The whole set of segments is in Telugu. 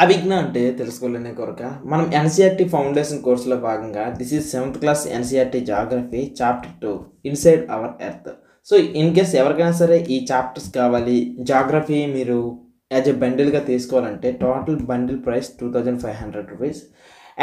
అభిజ్ఞ అంటే తెలుసుకోలేని కొరక మనం ఎన్సీఆర్టీ ఫౌండేషన్ కోర్సులో భాగంగా this is 7th class NCERT geography chapter 2 inside our earth. So in case ఎవరికైనా సరే ఈ చాప్టర్స్ కావాలి, జాగ్రఫీ మీరు యాజ్ ఎ బండిల్గా తీసుకోవాలంటే total bundle price 2500 rupees.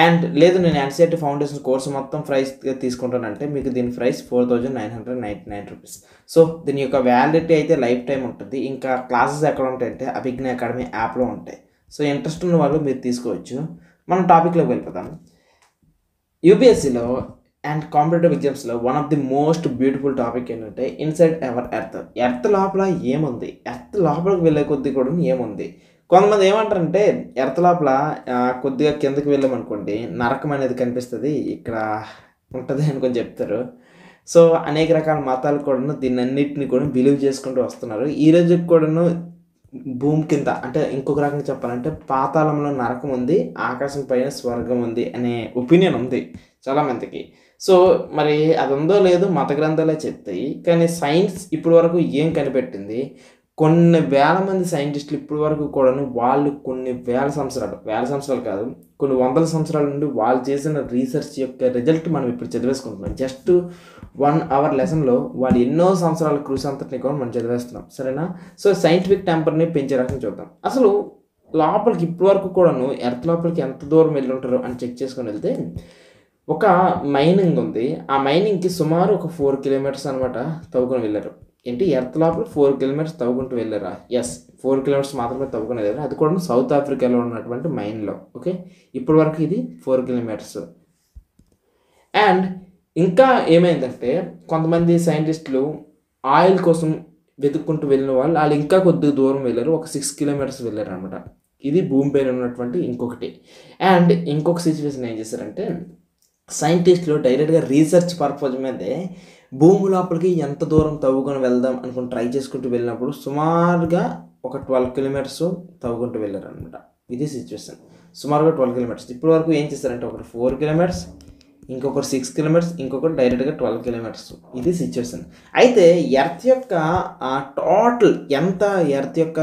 And లేదు నేను ఎన్సీఆర్టీ ఫౌండేషన్ కోర్సు మొత్తం ప్రైస్గా తీసుకుంటానంటే మీకు దీని ప్రైస్ 4999 రూపీస్. సో దీని యొక్క వ్యాలిడిటీ అయితే లైఫ్ టైం ఉంటుంది. ఇంకా క్లాసెస్ ఎక్కడ ఉంటాయంటే అభిజ్ఞ అకాడమీ యాప్లో ఉంటాయి. సో ఇంట్రెస్ట్ ఉన్న వాళ్ళు మీరు తీసుకోవచ్చు. మనం టాపిక్లోకి వెళ్ళిపోతాం. యూపీఎస్సీలో అండ్ కాంపిటేటివ్ ఎగ్జామ్స్లో one of the most beautiful topic ఏంటంటే ఇన్సైడ్ అవర్ ఎర్త్. ఎర్త్ లోపల ఏముంది, ఎర్త్ లోపలికి వెళ్ళే కొద్ది కూడా ఏముంది. కొంతమంది ఏమంటారంటే ఎర్త్ లోపల కొద్దిగా కిందకి వెళ్ళామనుకోండి నరకం అనేది కనిపిస్తుంది, ఇక్కడ ఉంటుంది అనుకొని చెప్తారు. సో అనేక రకాల మతాలు కూడాను దీన్ని అన్నిటిని కూడా బిలీవ్ చేసుకుంటూ వస్తున్నారు. ఈ రోజుకి కూడాను భూమి కింద అంటే ఇంకొక రకంగా చెప్పాలంటే పాతాళంలో నరకం ఉంది, ఆకాశం పైన స్వర్గం ఉంది అనే ఒపీనియన్ ఉంది చాలామందికి. సో మరి అది ఉందో లేదో మత గ్రంథాలే చెప్తాయి. కానీ సైన్స్ ఇప్పటి వరకు ఏం కనిపెట్టింది, కొన్ని వేల మంది సైంటిస్టులు ఇప్పటి వరకు కూడాను వాళ్ళు కొన్ని వేల సంవత్సరాలు కాదు కొన్ని వందల సంవత్సరాల నుండి వాళ్ళు చేసిన రీసెర్చ్ యొక్క రిజల్ట్ మనం ఇప్పుడు చదివేసుకుంటున్నాం. జస్ట్ 1 అవర్ లెసన్లో వాళ్ళు ఎన్నో సంవత్సరాల కృషి అంతటిని కూడా మనం చదివేస్తున్నాం, సరేనా? సో సైంటిఫిక్ టెంపర్ని పెంచే రకం చూద్దాం. అసలు లోపలికి ఇప్పటి వరకు కూడాను ఎర్త్ లోపలికి ఎంత దూరం వెళ్ళి ఉంటారో అని చెక్ చేసుకొని వెళ్తే ఒక మైనింగ్ ఉంది. ఆ మైనింగ్కి సుమారు ఒక 4 కిలోమీటర్స్ అనమాట తవ్వుకొని వెళ్ళారు. ఏంటి, ఎర్త్ లోపల 4 కిలోమీటర్స్ తవ్వుకుంటూ వెళ్ళారా? ఎస్, 4 కిలోమీటర్స్ మాత్రమే తవ్వుకుని వెళ్ళారు. అది కూడా సౌత్ ఆఫ్రికాలో ఉన్నటువంటి మైన్లో. ఓకే, ఇప్పటి వరకు ఇది 4 కిలోమీటర్స్. అండ్ ఇంకా ఏమైందంటే కొంతమంది సైంటిస్టులు ఆయిల్ కోసం వెతుక్కుంటూ వెళ్ళిన వాళ్ళు ఇంకా కొద్దిగా దూరం వెళ్ళారు, ఒక 6 కిలోమీటర్స్ వెళ్ళారు అనమాట. ఇది భూమి పైన ఉన్నటువంటి ఇంకొకటి. అండ్ ఇంకొక సిచ్యువేషన్ ఏం చేశారంటే సైంటిస్టులు డైరెక్ట్గా రీసెర్చ్ పర్పస్ మీదే భూమి లోపలికి ఎంత దూరం తవ్వుకొని వెళ్దాం అనుకుని ట్రై చేసుకుంటూ వెళ్ళినప్పుడు సుమారుగా ఒక 12 కిలోమీటర్స్ తవ్వుకుంటూ వెళ్ళారు అనమాట. ఇది సిచ్యువేషన్, సుమారుగా 12 కిలోమీటర్స్. ఇప్పటి వరకు ఏం చేశారంటే ఒకటి 4 కిలోమీటర్స్, ఇంకొకటి 6 కిలోమీటర్స్, ఇంకొకటి డైరెక్ట్గా 12 కిలోమీటర్స్. ఇది సిచ్యువేషన్. అయితే ఎర్త్ యొక్క టోటల్ ఎంత, ఎర్త్ యొక్క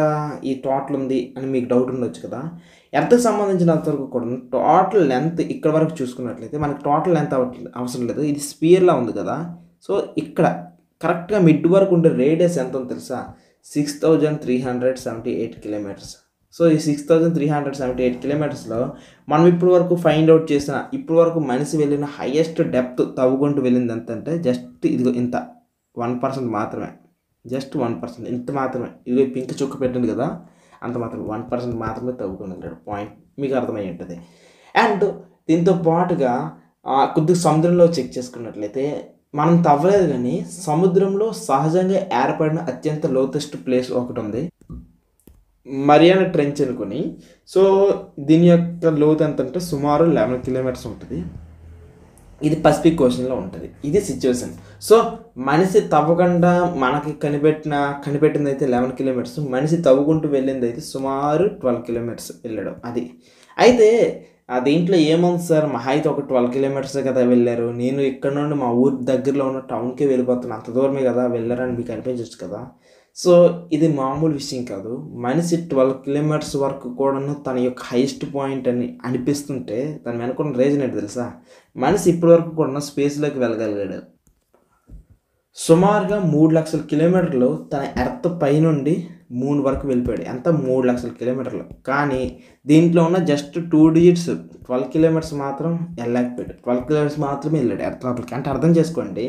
ఈ టోటల్ ఉంది అని మీకు డౌట్ ఉండొచ్చు కదా. ఎర్త్కి సంబంధించినంత వరకు కూడా టోటల్ లెంత్ ఇక్కడ వరకు చూసుకున్నట్లయితే మనకి టోటల్ లెంత్ అవసరం లేదు. ఇది స్పియర్లా ఉంది కదా. సో ఇక్కడ కరెక్ట్గా మిడ్ వరకు ఉండే రేడియస్ ఎంత ఉందో తెలుసా? 6378 కిలోమీటర్స్. సో ఈ 6378 కిలోమీటర్స్లో మనం ఇప్పుడు వరకు ఫైండ్ అవుట్ చేసిన ఇప్పుడు వరకు మనిషి వెళ్ళిన హైయెస్ట్ డెప్త్ తవ్వుకుంటూ వెళ్ళింది ఎంత అంటే జస్ట్ ఇదిగో ఇంత 1% మాత్రమే. జస్ట్ 1%, ఇంత మాత్రమే. ఇది పింక్ చుక్క పెట్టింది కదా, అంత మాత్రం 1% మాత్రమే తవ్వుకొని వెళ్ళాడు. పాయింట్ మీకు అర్థమై ఉంటుంది. అండ్ దీంతో పాటుగా కొద్దిగా సముద్రంలో చెక్ చేసుకున్నట్లయితే మనం తవ్వలేదు కానీ సముద్రంలో సహజంగా ఏర్పడిన అత్యంత లోతెస్ట్ ప్లేస్ ఒకటి ఉంది, మరియానా ట్రెంచ్ అనుకుని. సో దీని యొక్క లోతు ఎంత అంటే సుమారు 11 కిలోమీటర్స్ ఉంటుంది. ఇది పసిఫిక్ ఓషన్లో ఉంటుంది. ఇది సిచ్యువేషన్. సో మనిషి తవ్వకుండా మనకి కనిపెట్టింది అయితే 11 కిలోమీటర్స్, మనిషి తవ్వుకుంటూ వెళ్ళింది అయితే సుమారు 12 కిలోమీటర్స్ వెళ్ళడం. అది అయితే దీంట్లో ఏముంది సార్, మహా అయితే ఒక 12 కిలోమీటర్స్ కదా వెళ్ళారు, నేను ఇక్కడ నుండి మా ఊరి దగ్గరలో ఉన్న టౌన్కే వెళ్ళిపోతున్నాను, అంత దూరమే కదా వెళ్ళారని మీకు అనిపించవచ్చు కదా. సో ఇది మామూలు విషయం కాదు. మనిషి 12 కిలోమీటర్స్ వరకు కూడాను తన యొక్క హైయెస్ట్ పాయింట్ అని అనిపిస్తుంటే దాని వెనుకున్న రీజన్ ఏంటి తెలుసా? మనిషి ఇప్పటి వరకు కూడా స్పేస్లోకి వెళ్ళగలిగాడు. సుమారుగా 3 లక్షల కిలోమీటర్లు తన ఎర్త్ పై నుండి మూన్ వరకు వెళ్ళిపోయాడు. ఎంత? 3 లక్షల కిలోమీటర్లు. కానీ దీంట్లో ఉన్న జస్ట్ 2 డిజిట్స్ 12 కిలోమీటర్స్ మాత్రం వెళ్ళలేకపోయాడు. 12 కిలోమీటర్స్ మాత్రమే వెళ్ళాడు ఎర్త్ లోపలికి. అంటే అర్థం చేసుకోండి,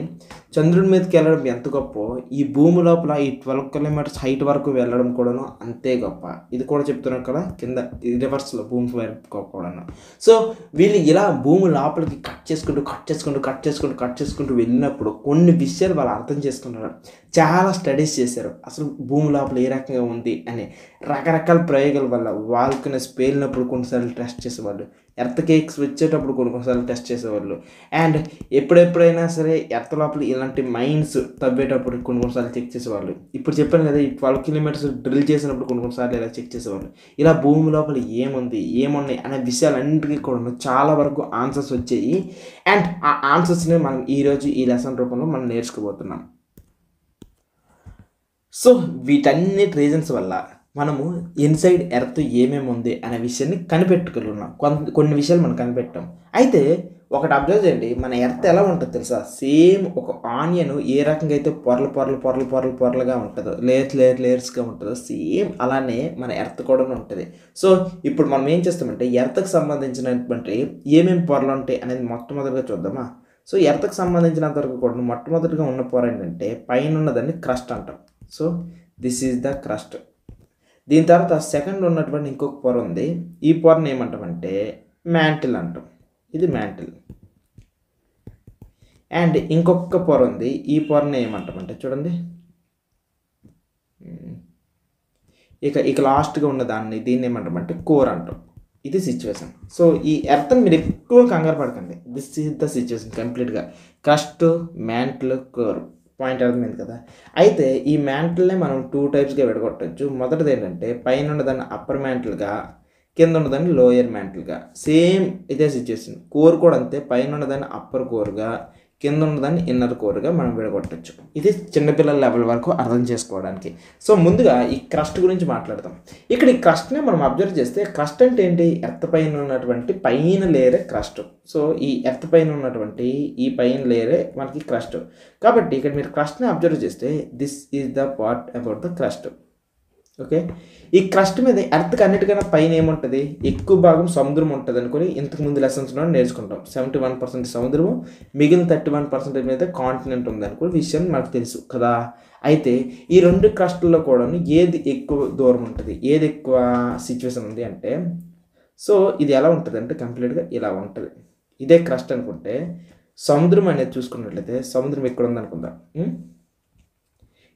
చంద్రుడి మీదకి వెళ్ళడం ఎంత గొప్ప, ఈ భూమి లోపల ఈ 12 కిలోమీటర్స్ హైట్ వరకు వెళ్ళడం కూడాను అంతే గొప్ప. ఇది కూడా చెప్తున్నాను కదా కింద రివర్స్లో భూమి వరకు కూడాను. సో వీళ్ళు ఇలా భూమి లోపలికి కట్ చేసుకుంటూ వెళ్ళినప్పుడు కొన్ని విషయాలు వాళ్ళు అర్థం చేసుకుంటున్నారు. చాలా స్టడీస్ చేశారు అసలు భూమి లోపల ఏ రకంగా ఉంది అని. రకరకాల ప్రయోగాల వల్ల వాల్కనస్ పేలినప్పుడు కొన్నిసార్లు టెస్ట్ చేసేవాళ్ళు, ఎర్త్ కేక్స్ వచ్చేటప్పుడు కొన్నిసార్లు టెస్ట్ చేసేవాళ్ళు. అండ్ ఎప్పుడైనా సరే ఎర్త్ లోపల ఇలాంటి మైన్స్ తవ్వేటప్పుడు కొన్నిసార్లు చెక్ చేసేవాళ్ళు. ఇప్పుడు చెప్పాను కదా, ఈ 12 కిలోమీటర్స్ డ్రిల్ చేసినప్పుడు కొన్నిసార్లు ఇలా చెక్ చేసేవాళ్ళు. ఇలా భూమి లోపల ఏమున్నాయి అనే విషయాలన్నింటికీ కూడా చాలా వరకు ఆన్సర్స్ వచ్చాయి. అండ్ ఆ ఆన్సర్స్ని మనం ఈరోజు ఈ లెసన్ రూపంలో మనం నేర్చుకోబోతున్నాం. సో వీటన్నిటి రీజన్స్ వల్ల మనము ఇన్సైడ్ ఎర్త్ ఏమేమి ఉంది అనే విషయాన్ని కనిపెట్టుకున్నాం. కొన్ని విషయాలు మనం కనిపెట్టాం. అయితే ఒకటి అబ్జర్వ్ చేయండి, మన ఎర్త్ ఎలా ఉంటుంది తెలుసా? సేమ్ ఒక ఆనియన్ ఏ రకంగా అయితే పొరలుగా ఉంటుందో, లేయర్స్గా ఉంటుందో, సేమ్ అలానే మన ఎర్త్ కూడా ఉంటుంది. సో ఇప్పుడు మనం ఏం చేస్తామంటే ఎర్త్కి సంబంధించినటువంటి ఏమేమి పొరలు ఉంటాయి అనేది మొట్టమొదటిగా చూద్దామా? సో ఎర్త్కి సంబంధించినంత వరకు కూడా మొట్టమొదటిగా ఉన్న పొర ఏంటంటే పైన ఉన్నదాన్ని క్రస్ట్ అంటాం. So this is the crust. దీని తర్వాత సెకండ్ ఉన్నటువంటి ఇంకొక పొర ఉంది. ఈ పొరని ఏమంటామంటే మ్యాంటిల్ అంటాం. ఇది మ్యాంటిల్. అండ్ ఇంకొక పొర ఉంది. ఈ పొరని ఏమంటామంటే చూడండి, ఇక లాస్ట్గా ఉన్న దీన్ని ఏమంటామంటే కోర్ అంటాం. ఇది సిచ్యువేషన్. సో ఈ ఎర్త్ని మీరు ఎక్కువ కంగారు పడకండి. దిస్ ఈజ్ ద సిచ్యువేషన్ కంప్లీట్గా. Crust, mantle, core. పాయింట్ అర్థమైంది కదా? అయితే ఈ మ్యాంటిల్నే మనం 2 టైప్స్గా విడగొట్టచ్చు. మొదటిది ఏంటంటే పైన ఉన్నదాన్ని అప్పర్ మ్యాంటిల్గా, కింద ఉన్నదాన్ని లోయర్ మ్యాంటిల్గా. సేమ్ ఇదే సిచ్యువేషన్. కోర్ కూడా అంతే, పైన ఉన్నదాన్ని అప్పర్ కోర్గా, కింద ఉన్నదాన్ని ఇన్నర్ కోర్గా మనం విడగొట్టచ్చు. ఇది చిన్నపిల్లల లెవెల్ వరకు అర్థం చేసుకోవడానికి. సో ముందుగా ఈ క్రస్ట్ గురించి మాట్లాడతాం. ఇక్కడ ఈ క్రస్ట్ని మనం అబ్జర్వ్ చేస్తే క్రస్ట్ అంటే ఏంటి? ఎర్త్ పైన ఉన్నటువంటి పైన లేయరే క్రస్ట్. సో ఈ ఎర్త్ పైన ఉన్నటువంటి ఈ పైన లేయరే మనకి క్రస్ట్. కాబట్టి ఇక్కడ మీరు క్రస్ట్ని అబ్జర్వ్ చేస్తే this is the part about the crust. Okay, ఈ క్రస్ట్ మీద ఎర్త్కి అన్నిటికన్నా పైన ఏముంటుంది? ఎక్కువ భాగం సముద్రం ఉంటుంది అనుకుని ఇంతకుముందు లెసన్స్లో నేర్చుకుంటాం. 71% సముద్రము, మిగిలిన 31% మీద కాంటినెంట్ ఉంది అనుకుని విషయం మనకు తెలుసు కదా. అయితే ఈ రెండు క్రస్టుల్లో కూడా ఏది ఎక్కువ దూరం ఉంటుంది, ఏది ఎక్కువ సిచ్యువేషన్ ఉంది అంటే, సో ఇది ఎలా ఉంటుంది అంటే కంప్లీట్గా ఇలా ఉంటుంది. ఇదే క్రస్ట్ అనుకుంటే సముద్రం అనేది చూసుకున్నట్లయితే సముద్రం ఇక్కడ ఉందనుకుందాం.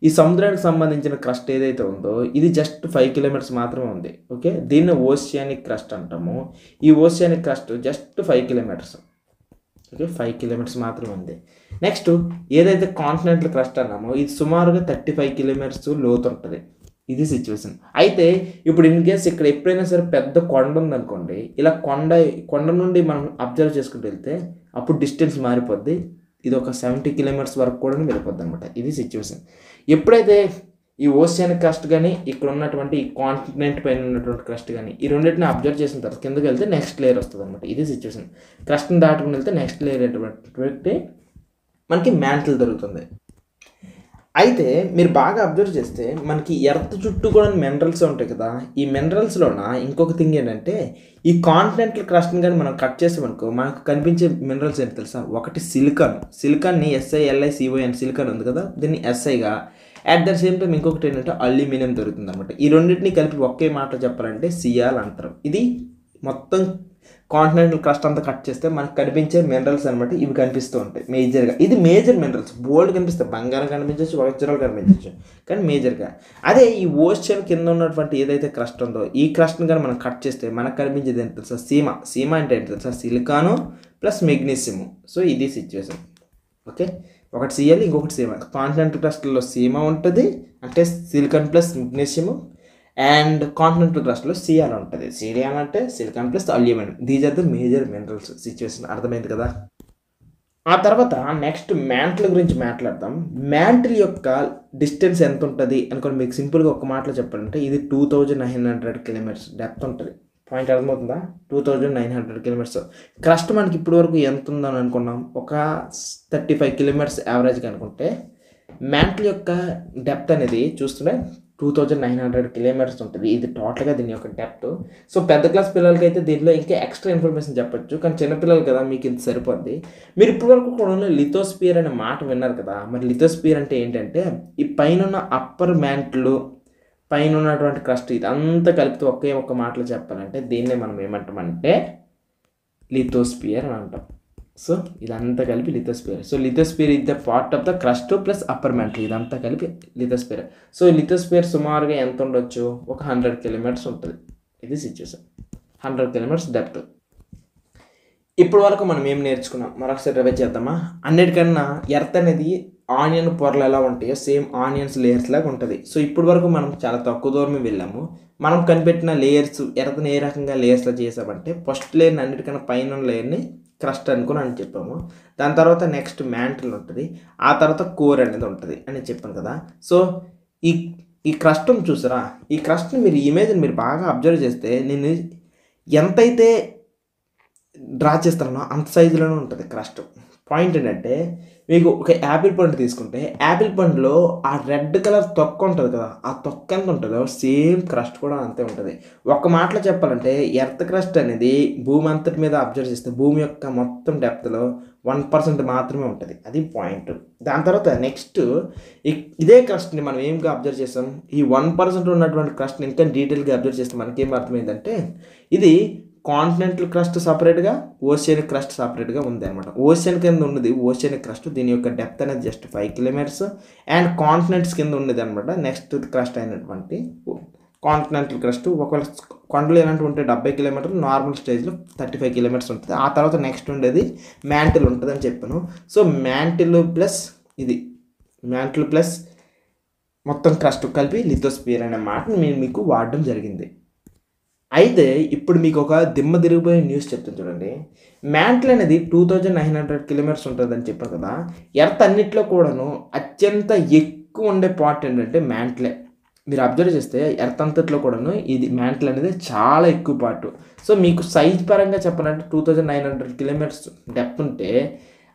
ఈ సముద్రానికి సంబంధించిన క్రస్ట్ ఏదైతే ఉందో ఇది జస్ట్ 5 కిలోమీటర్స్ మాత్రమే ఉంది. ఓకే, దీన్ని ఓషియానిక్ క్రస్ట్ అంటాము. ఈ oceanic crust just 5 kilometres. Okay, 5 kilometres మాత్రమే ఉంది. నెక్స్ట్ ఏదైతే కాంటినెంటల్ క్రస్ట్ అన్నామో ఇది సుమారుగా 35 కిలోమీటర్స్ లోతు ఉంటుంది. ఇది సిచ్యువేషన్. అయితే ఇప్పుడు ఇన్ కేస్ ఇక్కడ ఎప్పుడైనా సరే పెద్ద కొండ ఉందనుకోండి, ఇలా కొండ నుండి మనం అబ్జర్వ్ చేసుకుంటూ వెళ్తే అప్పుడు డిస్టెన్స్ మారిపోద్ది. ఇది ఒక 70 కిలోమీటర్స్ వరకు కూడా వెళ్ళిపోద్ది అనమాట. ఇది సిచ్యువేషన్. ఎప్పుడైతే ఈ ఓషియానిక్ క్రస్ట్ కానీ ఇక్కడ ఉన్నటువంటి ఈ కాంటినెంట్ పైన ఉన్నటువంటి క్రస్ట్ కానీ ఈ రెండింటిని అబ్జర్వ్ చేసిన తర్వాత కిందకి వెళ్తే నెక్స్ట్ లేయర్ వస్తుంది అనమాట. ఇది సిచ్యువేషన్. క్రస్ట్ని దాటుకుని వెళ్తే నెక్స్ట్ లేయర్ ఏంటంటే మనకి మ్యాంటిల్ దొరుకుతుంది. అయితే మీరు బాగా అబ్జర్వ్ చేస్తే మనకి ఎర్త్ చుట్టూ కూడా మినరల్స్ ఉంటాయి కదా. ఈ మినరల్స్లోన ఇంకొక థింగ్ ఏంటంటే ఈ కాంటినెంటల్ క్రస్ట్ని కానీ మనం కట్ చేసామనుకో మనకు కనిపించే మినరల్స్ ఏంటి తెలుసా? ఒకటి సిలికాన్ని SiLiCon సిలికాన్ ఉంది కదా, దీన్ని Siగా, అట్ ద సేమ్ టైం ఇంకొకటి ఏంటంటే అల్యూమినియం దొరుకుతుంది అనమాట. ఈ రెండింటిని కలిపి ఒకే మాట చెప్పాలంటే సియాల్ అంటారు. ఇది మొత్తం కాంటినెంటల్ క్రస్ట్ అంతా కట్ చేస్తే మనకు కనిపించే మినరల్స్ అనమాట. ఇవి కనిపిస్తూ ఉంటాయి మేజర్గా. ఇది మేజర్ మినరల్స్. బోల్డ్ కనిపిస్తాయి, బంగారం కనిపించవచ్చు, వజ్రాలు కనిపించవచ్చు, కానీ మేజర్గా. అదే ఈ ఓషన్ కింద ఉన్నటువంటి ఏదైతే క్రస్ట్ ఉందో ఈ క్రస్ట్ని కానీ మనం కట్ చేస్తే మనకు కనిపించేది ఏంటి తెలుసా? సీమ అంటే ఏంటి తెలుసా? Silicon plus magnesium. సో ఇది సిచ్యువేషన్. ఓకే, ఒకటి సిఎల్, ఇంకొకటి సీమ. కాంటినెంటల్ క్రస్ట్లో సీమ ఉంటుంది, అంటే silicon plus magnesium. And continental క్రస్ట్లో సియాల్ ఉంటుంది. సిలికాన్ అంటే silicon plus aluminium. These are the major minerals. Situation అర్థమైంది కదా? ఆ తర్వాత నెక్స్ట్ మ్యాంటిల్ గురించి మాట్లాడతాం. మ్యాంటిల్ యొక్క డిస్టెన్స్ ఎంత ఉంటుంది అనుకోని మీకు సింపుల్గా ఒక మాటలో చెప్పాలంటే ఇది 2900 కిలోమీటర్స్ డెప్త్ ఉంటుంది. పాయింట్ అర్థమవుతుందా? 2900 కిలోమీటర్స్. క్రస్ట్ మనకి ఇప్పటి వరకు ఎంత ఉందని అనుకున్నాం? ఒక 35 కిలోమీటర్స్ యావరేజ్గా అనుకుంటే మ్యాంటిల్ యొక్క డెప్త్ అనేది చూస్తుంటే 2900 కిలోమీటర్స్ ఉంటుంది. ఇది టోటల్గా దీని యొక్క డెప్త్. సో పెద్ద క్లాస్ పిల్లలకి అయితే దీంట్లో ఇంకా ఎక్స్ట్రా ఇన్ఫర్మేషన్ చెప్పొచ్చు, కానీ చిన్నపిల్లలు కదా మీకు ఇంత సరిపోద్ది. మీరు ఇప్పటివరకు కూడా లిథోస్పియర్ అనే మాట విన్నారు కదా. మరి లిథోస్పియర్ అంటే ఏంటంటే ఈ పైన అప్పర్ మ్యాంటిల్ పైన ఉన్నటువంటి క్రస్ట్ ఇదంతా కలిపితే ఒకే ఒక్క మాటలో చెప్పాలంటే దీన్నే మనం ఏమంటామంటే లిథోస్పియర్ అని అంటాం. సో ఇదంతా కలిపి lithosphere. So lithosphere is the part of the crust plus upper mantle, ఇదంతా కలిపి లిథోస్పియర్. సో లిథోస్పియర్ సుమారుగా ఎంత ఉండొచ్చు? ఒక 100 కిలోమీటర్స్ ఉంటుంది. ఇది సిచ్యువేషన్. 100 kilometres depth. ఇప్పటి వరకు మనం ఏం నేర్చుకున్నాం మరొకసారి రివైజ్ చేద్దామా? అన్నిటికన్నా ఎర్త్ అనేది ఆనియన్ పొరలు ఎలా ఉంటాయో సేమ్ ఆనియన్స్ లేయర్స్ లాగా ఉంటుంది. సో ఇప్పటి వరకు మనం చాలా తక్కువ దూరమే వెళ్ళాము. మనం కనిపెట్టిన లేయర్స్ ఎర్త్ని ఏ రకంగా లేయర్స్లో చేసామంటే ఫస్ట్ లేయర్ని అన్నిటికన్నా పైన లేయర్ని క్రస్ట్ అనుకుని అని చెప్పాము. దాని తర్వాత నెక్స్ట్ మ్యాంటిల్ ఉంటుంది, ఆ తర్వాత కోర్ అనేది ఉంటుంది అని చెప్పాను కదా. సో ఈ ఈ క్రస్ట్ చూసారా, ఈ క్రస్ట్ని మీరు ఇమేజ్ని మీరు బాగా అబ్జర్వ్ చేస్తే నేను ఎంతైతే డ్రా చేస్తానో అంత సైజులోనే ఉంటుంది క్రస్ట్. పాయింట్ ఏంటంటే మీకు ఒక యాపిల్ పండు తీసుకుంటే యాపిల్ పండులో ఆ రెడ్ కలర్ తొక్క ఉంటుంది కదా, ఆ తొక్క ఎంత ఉంటుందో సేమ్ క్రస్ట్ కూడా అంతే ఉంటుంది. ఒక్క మాటలో చెప్పాలంటే ఎర్త్ క్రస్ట్ అనేది భూమి అంతటి మీద అబ్జర్వ్ చేస్తే భూమి యొక్క మొత్తం డెప్త్లో 1% మాత్రమే ఉంటుంది. అది పాయింట్. దాని తర్వాత నెక్స్ట్ ఇదే క్రస్ట్ని మనం ఏంగా అబ్జర్వ్ చేస్తాం, ఈ 1% ఉన్నటువంటి క్రస్ట్ని ఇంకా డీటెయిల్గా అబ్జర్వ్ చేస్తే మనకేం అర్థమైందంటే ఇది కాంటినెంటల్ క్రస్ట్ సపరేట్గా, ఓషియనిక్ క్రస్ట్ సపరేట్గా ఉంది అనమాట. ఓషియన్ కింద ఉన్నది ఓషియనిక్ క్రస్ట్, దీని యొక్క డెప్త్ అనేది జస్ట్ 5 కిలోమీటర్స్. అండ్ కాంటినెంట్స్ కింద ఉన్నది అనమాట నెక్స్ట్ క్రస్ట్ అయినటువంటి కాంటినెంటల్ క్రస్ట్. ఒకవేళ కొండలు ఇలాంటివి ఉంటే 70 కిలోమీటర్లు, నార్మల్ స్టేజ్లో 35 కిలోమీటర్స్ ఉంటుంది. ఆ తర్వాత నెక్స్ట్ ఉండేది మ్యాంటిల్ ఉంటుంది అని చెప్పాను. సో మ్యాంటిల్ ప్లస్ మొత్తం క్రస్ట్ కలిపి లిథోస్పియర్ అనే మాటను నేను మీకు వాడడం జరిగింది. అయితే ఇప్పుడు మీకు ఒక దిమ్మ తిరిగిపోయే న్యూస్ చెప్తాను చూడండి. మ్యాంటిల్ అనేది 2900 కిలోమీటర్స్ ఉంటుందని చెప్పాను కదా. ఎర్త్ అన్నిట్లో కూడాను అత్యంత ఎక్కువ ఉండే పార్ట్ ఏంటంటే మ్యాంటిలే. మీరు అబ్జర్వ్ చేస్తే ఎర్త్ అంతట్లో కూడాను ఇది మ్యాంటిల్ అనేది చాలా ఎక్కువ పార్ట్. సో మీకు సైజ్ పరంగా చెప్పాలంటే 2900 కిలోమీటర్స్ డెప్త్ ఉంటే,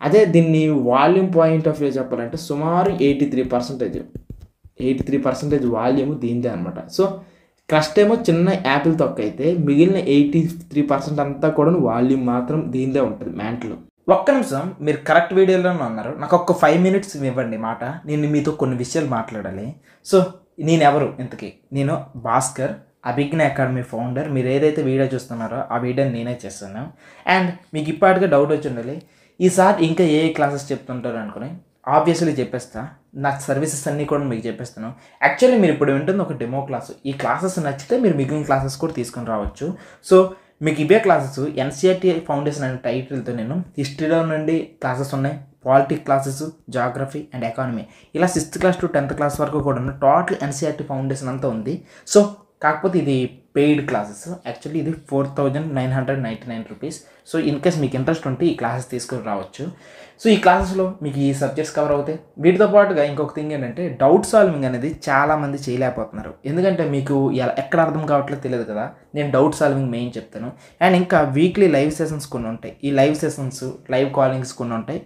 అదే దీన్ని వాల్యూమ్ పాయింట్ ఆఫ్ వ్యూ చెప్పాలంటే సుమారు 83% వాల్యూమ్ దీనిదే అనమాట. సో క్రస్ట్ ఏమో చిన్న యాపిల్ తొక్క అయితే మిగిలిన 83% అంతా కూడా వాల్యూమ్ మాత్రం దీనిదే ఉంటుంది మ్యాంటిల్. ఒక్క నిమిషం, మీరు కరెక్ట్ వీడియోలోనే ఉన్నారు. నాకు ఒక్క 5 మినిట్స్ ఇవ్వండి మాట, నేను మీతో కొన్ని విషయాలు మాట్లాడాలి. సో నేను ఎవరు ఇంతకీ? నేను భాస్కర్, అభిజ్ఞ అకాడమీ ఫౌండర్. మీరు ఏదైతే వీడియో చూస్తున్నారో ఆ వీడియోని నేనే చేస్తాను. అండ్ మీకు ఇప్పటికే డౌట్ వచ్చి ఉండాలి, ఈసారి ఇంకా ఏ క్లాసెస్ చెప్తుంటారు అనుకుని. ఆబ్వియస్లీ చెప్పేస్తా, నా సర్వీసెస్ అన్నీ కూడా మీకు చెప్పేస్తాను. యాక్చువల్లీ మీరు ఇప్పుడు వింటుంది ఒక డెమో క్లాసు. ఈ క్లాసెస్ నచ్చితే మీరు మిగిలిన క్లాసెస్ కూడా తీసుకొని రావచ్చు. సో మీకు ఇవే క్లాసెస్ ఎన్సీఆర్టీ ఫౌండేషన్ అనే టైటిల్తో నేను హిస్టరీలో నుండి క్లాసెస్ ఉన్నాయి, politics classes, geography and economy, ఇలా 6th class to 10th class వరకు కూడా టోటల్ ఎన్సీఆర్టీ ఫౌండేషన్ అంతా ఉంది. సో కాకపోతే ఇది పెయిడ్ క్లాసెస్. యాక్చువల్లీ ఇది 4999 రూపీస్. సో ఇన్ కేస్ మీకు ఇంట్రెస్ట్ ఉంటే ఈ క్లాసెస్ తీసుకొని రావచ్చు. సో ఈ క్లాసెస్లో మీకు ఈ సబ్జెక్ట్స్ కవర్ అవుతాయి. వీటితో పాటుగా ఇంకొక థింగ్ ఏంటంటే డౌట్ సాల్వింగ్ అనేది చాలామంది చేయలేకపోతున్నారు. ఎందుకంటే మీకు ఎక్కడ అర్థం కావట్లేదు తెలియదు కదా. నేను డౌట్ సాల్వింగ్ మెయిన్ చెప్తాను. అండ్ ఇంకా వీక్లీ లైవ్ సెషన్స్ కొన్ని ఉంటాయి. ఈ లైవ్ సెషన్స్, లైవ్ కాలింగ్స్ కొన్ని ఉంటాయి.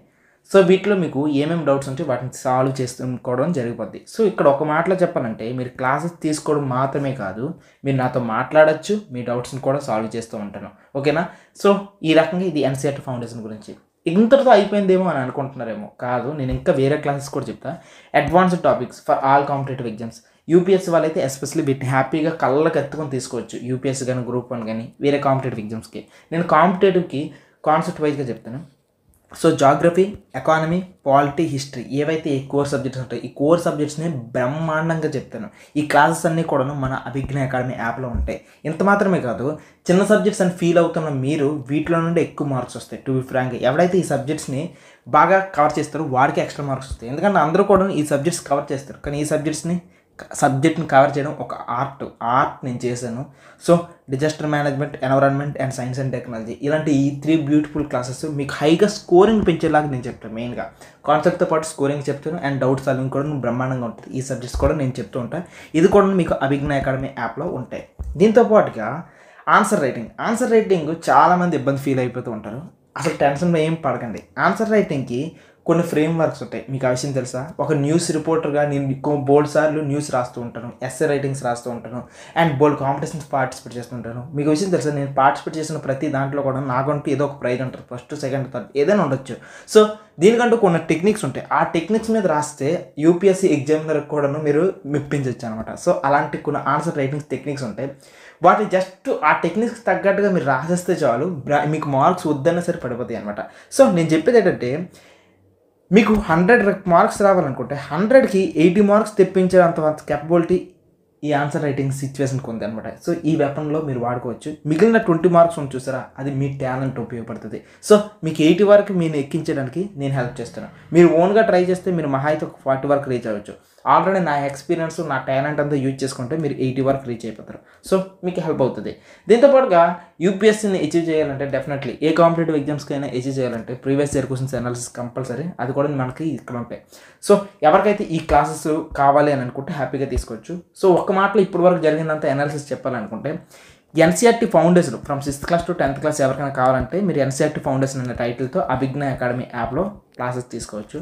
సో వీటిలో మీకు ఏమేమి డౌట్స్ ఉంటే వాటిని సాల్వ్ చేసుకోవడం జరిగిపోద్ది. సో ఇక్కడ ఒక మాటలో చెప్పాలంటే మీరు క్లాసెస్ తీసుకోవడం మాత్రమే కాదు, మీరు నాతో మాట్లాడచ్చు, మీ డౌట్స్ని కూడా సాల్వ్ చేస్తూ ఉంటాను. ఓకేనా? సో ఈ రకంగా ఇది ఎన్సీఆర్టీ ఫౌండేషన్ గురించి. ఇంతటితో అయిపోయిందేమో అని అనుకుంటున్నారేమో. కాదు, నేను ఇంకా వేరే క్లాసెస్ కూడా చెప్తా. Advanced topics for all competitive exams. UPSC వాళ్ళైతే ఎస్పెషల్లీ వీటిని హ్యాపీగా కళ్ళకి ఎత్తుకొని తీసుకోవచ్చు. యూపీఎస్సీ కానీ, గ్రూప్ 1 కానీ, వేరే కాంపిటేటివ్ ఎగ్జామ్స్కి. నేను కాంపిటేటివ్కి కాన్సెప్ట్ వైజ్గా చెప్తాను. So geography, economy, polity, history ఏవైతే ఈ కోర్ సబ్జెక్ట్స్ ఉంటాయి, ఈ కోర్ సబ్జెక్ట్స్ని బ్రహ్మాండంగా చెప్తాను. ఈ క్లాసెస్ అన్నీ కూడాను మన అభిజ్ఞ అకాడమీ యాప్లో ఉంటాయి. ఇంత మాత్రమే కాదు, చిన్న సబ్జెక్ట్స్ అని ఫీల్ అవుతున్న మీరు వీటిలో నుండి ఎక్కువ మార్క్స్ వస్తాయి. టు బి ఫ్రాంక్, ఎవరైతే ఈ సబ్జెక్ట్స్ని బాగా కవర్ చేస్తారో వాడికి ఎక్స్ట్రా మార్క్స్ వస్తాయి. ఎందుకంటే అందరూ కూడా ఈ సబ్జెక్ట్స్ కవర్ చేస్తారు, కానీ ఈ సబ్జెక్ట్ని కవర్ చేయడం ఒక ఆర్ట్ నేను చేశాను. So disaster management, environment and science and technology, ఇలాంటి ఈ 3 బ్యూటిఫుల్ క్లాసెస్ మీకు హైగా స్కోరింగ్ పెంచేలాగా నేను చెప్తాను. మెయిన్గా కాన్సెప్ట్తో పాటు స్కోరింగ్ చెప్తాను అండ్ డౌట్ సాల్వింగ్ కూడా బ్రహ్మాండంగా ఉంటుంది. ఈ సబ్జెక్ట్స్ కూడా నేను చెప్తూ ఉంటాను. ఇది కూడా మీకు అభిజ్ఞ అకాడమీ యాప్లో ఉంటాయి. దీంతో పాటుగా ఆన్సర్ రైటింగ్ చాలామంది ఇబ్బంది ఫీల్ అయిపోతూ ఉంటారు. అసలు టెన్షన్ ఏం పడకండి. ఆన్సర్ రైటింగ్కి కొన్ని ఫ్రేమ్ వర్క్స్ ఉంటాయి. మీకు ఆ విషయం తెలుసా? ఒక న్యూస్ రిపోర్టర్గా నేను బోల్డ్ సార్లు న్యూస్ రాస్తూ ఉంటాను, ఎస్ఏ రైటింగ్స్ రాస్తూ ఉంటాను అండ్ బోల్డ్ కాంపిటీషన్స్ పార్టిసిపేట్ చేస్తుంటాను. మీకు విషయం తెలుసా? నేను పార్టిసిపేట్ చేసిన ప్రతి దాంట్లో కూడా నాకంటూ ఏదో ఒక ప్రైజ్ ఉంటుంది. ఫస్ట్, సెకండ్, థర్డ్ ఏదైనా ఉండొచ్చు. సో దీనికంటూ కొన్ని టెక్నిక్స్ ఉంటాయి. ఆ టెక్నిక్స్ మీద రాస్తే యూపీఎస్సీ ఎగ్జామినర్ కూడాను మీరు మెప్పించవచ్చు అనమాట. సో అలాంటి కొన్ని ఆన్సర్ రైటింగ్ టెక్నిక్స్ ఉంటాయి. వాటి జస్ట్ ఆ టెక్నిక్స్ తగ్గట్టుగా మీరు రాసేస్తే చాలు, మీకు మార్క్స్ వద్దన్నా సరే పడిపోతాయి అనమాట. సో నేను చెప్పేది ఏంటంటే, మీకు 100 మార్క్స్ రావాలనుకుంటే 100కి 80 మార్క్స్ తెప్పించేంత కెపబిలిటీ ఈ ఆన్సర్ రైటింగ్ సిచ్యువేషన్కి ఉంది అనమాట. సో ఈ వెపన్లో మీరు వాడుకోవచ్చు. మిగిలిన 20 మార్క్స్ ఉంది చూసారా, అది మీ టాలెంట్ ఉపయోగపడుతుంది. సో మీకు 80 వరకు మీరు ఎక్కించడానికి నేను హెల్ప్ చేస్తాను. మీరు ఓన్గా ట్రై చేస్తే మీరు మహా అయితే 40 వరకు రీచ్ అవ్వచ్చు. ఆల్రెడీ నా ఎక్స్పీరియన్స్, నా టాలెంట్ అంతా యూజ్ చేసుకుంటే మీరు 80 వరకు రీచ్ అయిపోతారు. సో మీకు హెల్ప్ అవుతుంది. దీంతో పాటుగా యూపీఎస్సీని అచీవ్ చేయాలంటే డెఫినెట్లీ ఏ కాంపిటేటివ్ ఎగ్జామ్స్కైనా అచీవ్ చేయాలంటే previous year questions analysis compulsory, అది కూడా మనకి ఇక్కడ ఉంటాయి. సో ఎవరికైతే ఈ క్లాసెస్ కావాలి అని అనుకుంటే హ్యాపీగా తీసుకోవచ్చు. సో ఒక్క మాటలో ఇప్పటి వరకు జరిగిందంతా అనాలిసిస్ చెప్పాలనుకుంటే NCERT foundation from 6th class to 10th class ఎవరికైనా కావాలంటే మీరు ఎన్సీఆర్టీ ఫౌండేషన్ అనే టైటిల్తో అభిజ్ఞ అకాడమీ యాప్లో క్లాసెస్ తీసుకోవచ్చు.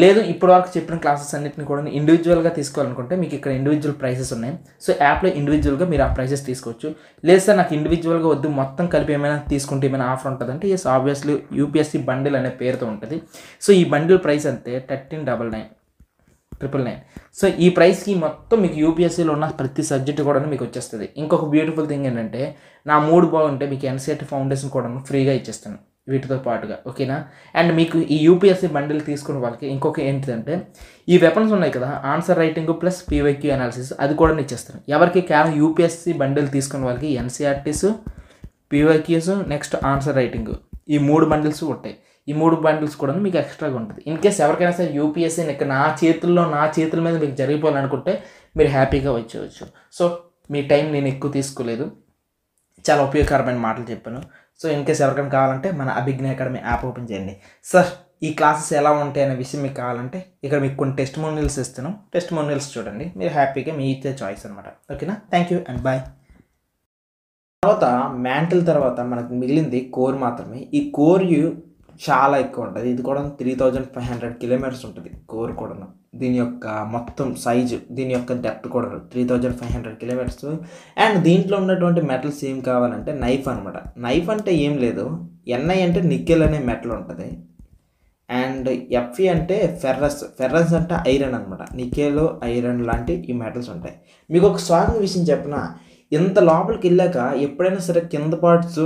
లేదు ఇప్పటి వరకు చెప్పిన క్లాసెస్ అన్నింటిని కూడా ఇండివిజువల్గా తీసుకోవాలనుకుంటే మీకు ఇక్కడ ఇండివిజువల్ ప్రైసెస్ ఉన్నాయి. సో యాప్లో ఇండివిజువల్గా మీరు ఆ ప్రైసెస్ తీసుకోవచ్చు. లేదు సార్ నాకు ఇండివిజువల్గా వద్దు మొత్తం కలిపి ఏమైనా తీసుకుంటే ఏమైనా ఆఫర్ ఉంటుందంటే ఎస్ ఆబ్వియస్లీ యూపీఎస్సీ బండిల్ అనే పేరుతో ఉంటుంది. సో ఈ బండిల్ ప్రైస్ అంతే 13,999. సో ఈ ప్రైస్కి మొత్తం మీకు యూపీఎస్సీలో ఉన్న ప్రతి సబ్జెక్ట్ కూడా మీకు వచ్చేస్తుంది. ఇంకొక బ్యూటిఫుల్ థింగ్ ఏంటంటే నా మూడ్ బాగుంటే మీకు ఎన్సీఆర్టీ ఫౌండేషన్ కూడా ఫ్రీగా ఇచ్చేస్తాను వీటితో పాటుగా, ఓకేనా. అండ్ మీకు ఈ యూపీఎస్సీ బండిల్ తీసుకున్న వాళ్ళకి ఇంకొక ఏంటిదంటే ఈ వెపన్స్ ఉన్నాయి కదా, answer writing plus PYQ analysis, అది కూడా ఇచ్చేస్తాను. ఎవరికి కేవలం యూపీఎస్సీ బండిల్ తీసుకున్న వాళ్ళకి NCERTs, PYQs, next answer writing, ఈ 3 బండిల్స్ ఉంటాయి. ఈ 3 బండిల్స్ కూడా మీకు ఎక్స్ట్రాగా ఉంటుంది. ఇన్ కేస్ ఎవరికైనా సరే యూపీఎస్సీని ఇక్కడ నా చేతుల మీద మీకు జరిగిపోవాలనుకుంటే మీరు హ్యాపీగా వచ్చేయచ్చు. సో మీ టైం నేను ఎక్కువ తీసుకోలేదు, చాలా ఉపయోగకరమైన మాటలు చెప్పాను. సో ఇన్ కేస్ ఎవరికైనా కావాలంటే మన అభిజ్ఞ అకాడమీ యాప్ ఓపెన్ చేయండి. సార్ ఈ క్లాసెస్ ఎలా ఉంటాయి అనే విషయం మీకు కావాలంటే ఇక్కడ మీకు కొన్ని టెస్టిమోనియల్స్ ఇస్తాను, టెస్టిమోనియల్స్ చూడండి, మీరు హ్యాపీగా మీ ఇచ్చే చాయిస్ అనమాట, ఓకేనా. Thank you and bye. తర్వాత మ్యాంటిల్ తర్వాత మనకు మిగిలింది కోర్ మాత్రమే. ఈ కోర్ చాలా ఎక్కువ ఉంటుంది. ఇది కూడా 3,500 కిలోమీటర్స్ ఉంటుంది కోర్ కూడా. దీని యొక్క మొత్తం సైజు, దీని యొక్క డెప్త్ కూడా 3,500 కిలోమీటర్స్. అండ్ దీంట్లో ఉన్నటువంటి మెటల్స్ ఏం కావాలంటే నైఫ్ అనమాట. నైఫ్ అంటే ఏం లేదు, ఎన్ఐ అంటే నికెల్ అనే మెటల్ ఉంటుంది, అండ్ ఎఫ్ఈ అంటే ఫెర్రస్ అంటే ఐరన్ అనమాట. నికెల్, ఐరన్ లాంటి ఈ మెటల్స్ ఉంటాయి. మీకు ఒక స్ట్రాంగ్ విషయం చెప్పిన, ఇంత లోపలికి వెళ్ళాక ఎప్పుడైనా సరే కింద పార్ట్స్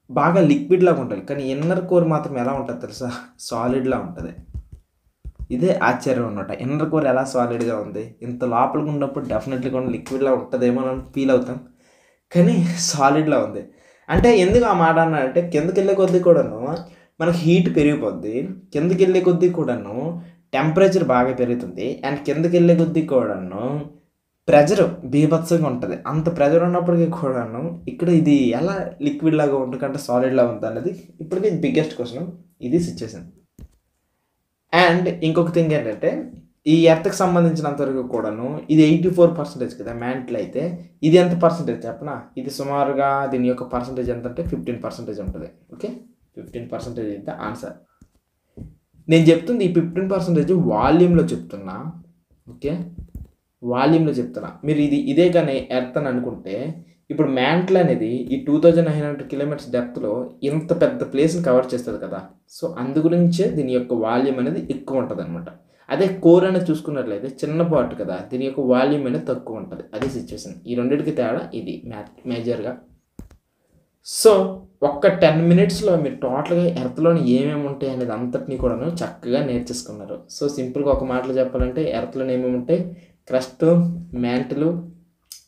బాగా లిక్విడ్ లాగా ఉంటుంది, కానీ ఇన్నర్ కోర్ మాత్రం ఎలా ఉంటుంది తెలుసా, సాలిడ్లా ఉంటుంది. ఇదే ఆశ్చర్యం అనమాట. ఇన్నర్ కోర్ ఎలా సాలిడ్గా ఉంది, ఇంత లోపలికి ఉన్నప్పుడు డెఫినెట్లీ కూడా లిక్విడ్లా ఉంటుందేమో అని ఫీల్ అవుతాం, కానీ సాలిడ్లా ఉంది. అంటే ఎందుకు ఆ మాట అన్నాడంటే కిందకి వెళ్ళే కొద్దీ కూడాను మనకు హీట్ పెరిగిపోద్ది, కిందకి వెళ్ళే కొద్దీ కూడాను టెంపరేచర్ బాగా పెరుగుతుంది, అండ్ కిందకి వెళ్ళే కొద్దీ కూడాను ప్రెజర్ బీభత్సంగా ఉంటుంది. అంత ప్రెజర్ ఉన్నప్పటికీ కూడాను ఇక్కడ ఇది ఎలా లిక్విడ్ లాగా ఉంటుంది కంటే సాలిడ్ లాగా ఉంటుంది అనేది ఇప్పటికీ బిగ్గెస్ట్ క్వశ్చన్. ఇది సిచ్యువేషన్. అండ్ ఇంకొక థింగ్ ఏంటంటే ఈ ఎర్త్కి సంబంధించినంతవరకు కూడాను ఇది 84% కదా మ్యాంటిల్ అయితే, ఇది ఎంత పర్సెంటేజ్ చెప్పనా, ఇది సుమారుగా దీని యొక్క పర్సంటేజ్ ఎంత అంటే 15% ఉంటుంది. ఓకే, 15% అయితే ఆన్సర్. నేను చెప్తుంది ఈ 15% వాల్యూమ్లో చెప్తున్నా, ఓకే, వాల్యూమ్లో చెప్తున్నా. మీరు ఇదే కానీ ఎర్త్ అని అనుకుంటే ఇప్పుడు మ్యాంటిల్ అనేది ఈ 2,900 కిలోమీటర్స్ డెప్త్లో ఇంత పెద్ద ప్లేస్ని కవర్ చేస్తుంది కదా. సో అందు గురించే దీని యొక్క వాల్యూమ్ అనేది ఎక్కువ ఉంటుంది అనమాట. అదే కోర్ అనేది చూసుకున్నట్లయితే చిన్న పార్ట్ కదా, దీని యొక్క వాల్యూమ్ అనేది తక్కువ ఉంటుంది. అదే సిచ్యువేషన్. ఈ రెండింటికి తేడా ఇది మేజర్గా. సో ఒక్క 10 మినిట్స్లో మీరు టోటల్గా ఎర్త్లోని ఏమేమి ఉంటాయి అనేది అంతటినీ కూడాను చక్కగా నేర్చేసుకున్నారు. సో సింపుల్గా ఒక మాటలో చెప్పాలంటే ఎర్త్లోని ఏమేమి ఉంటాయి, క్రస్ట్, మ్యాంటిల్,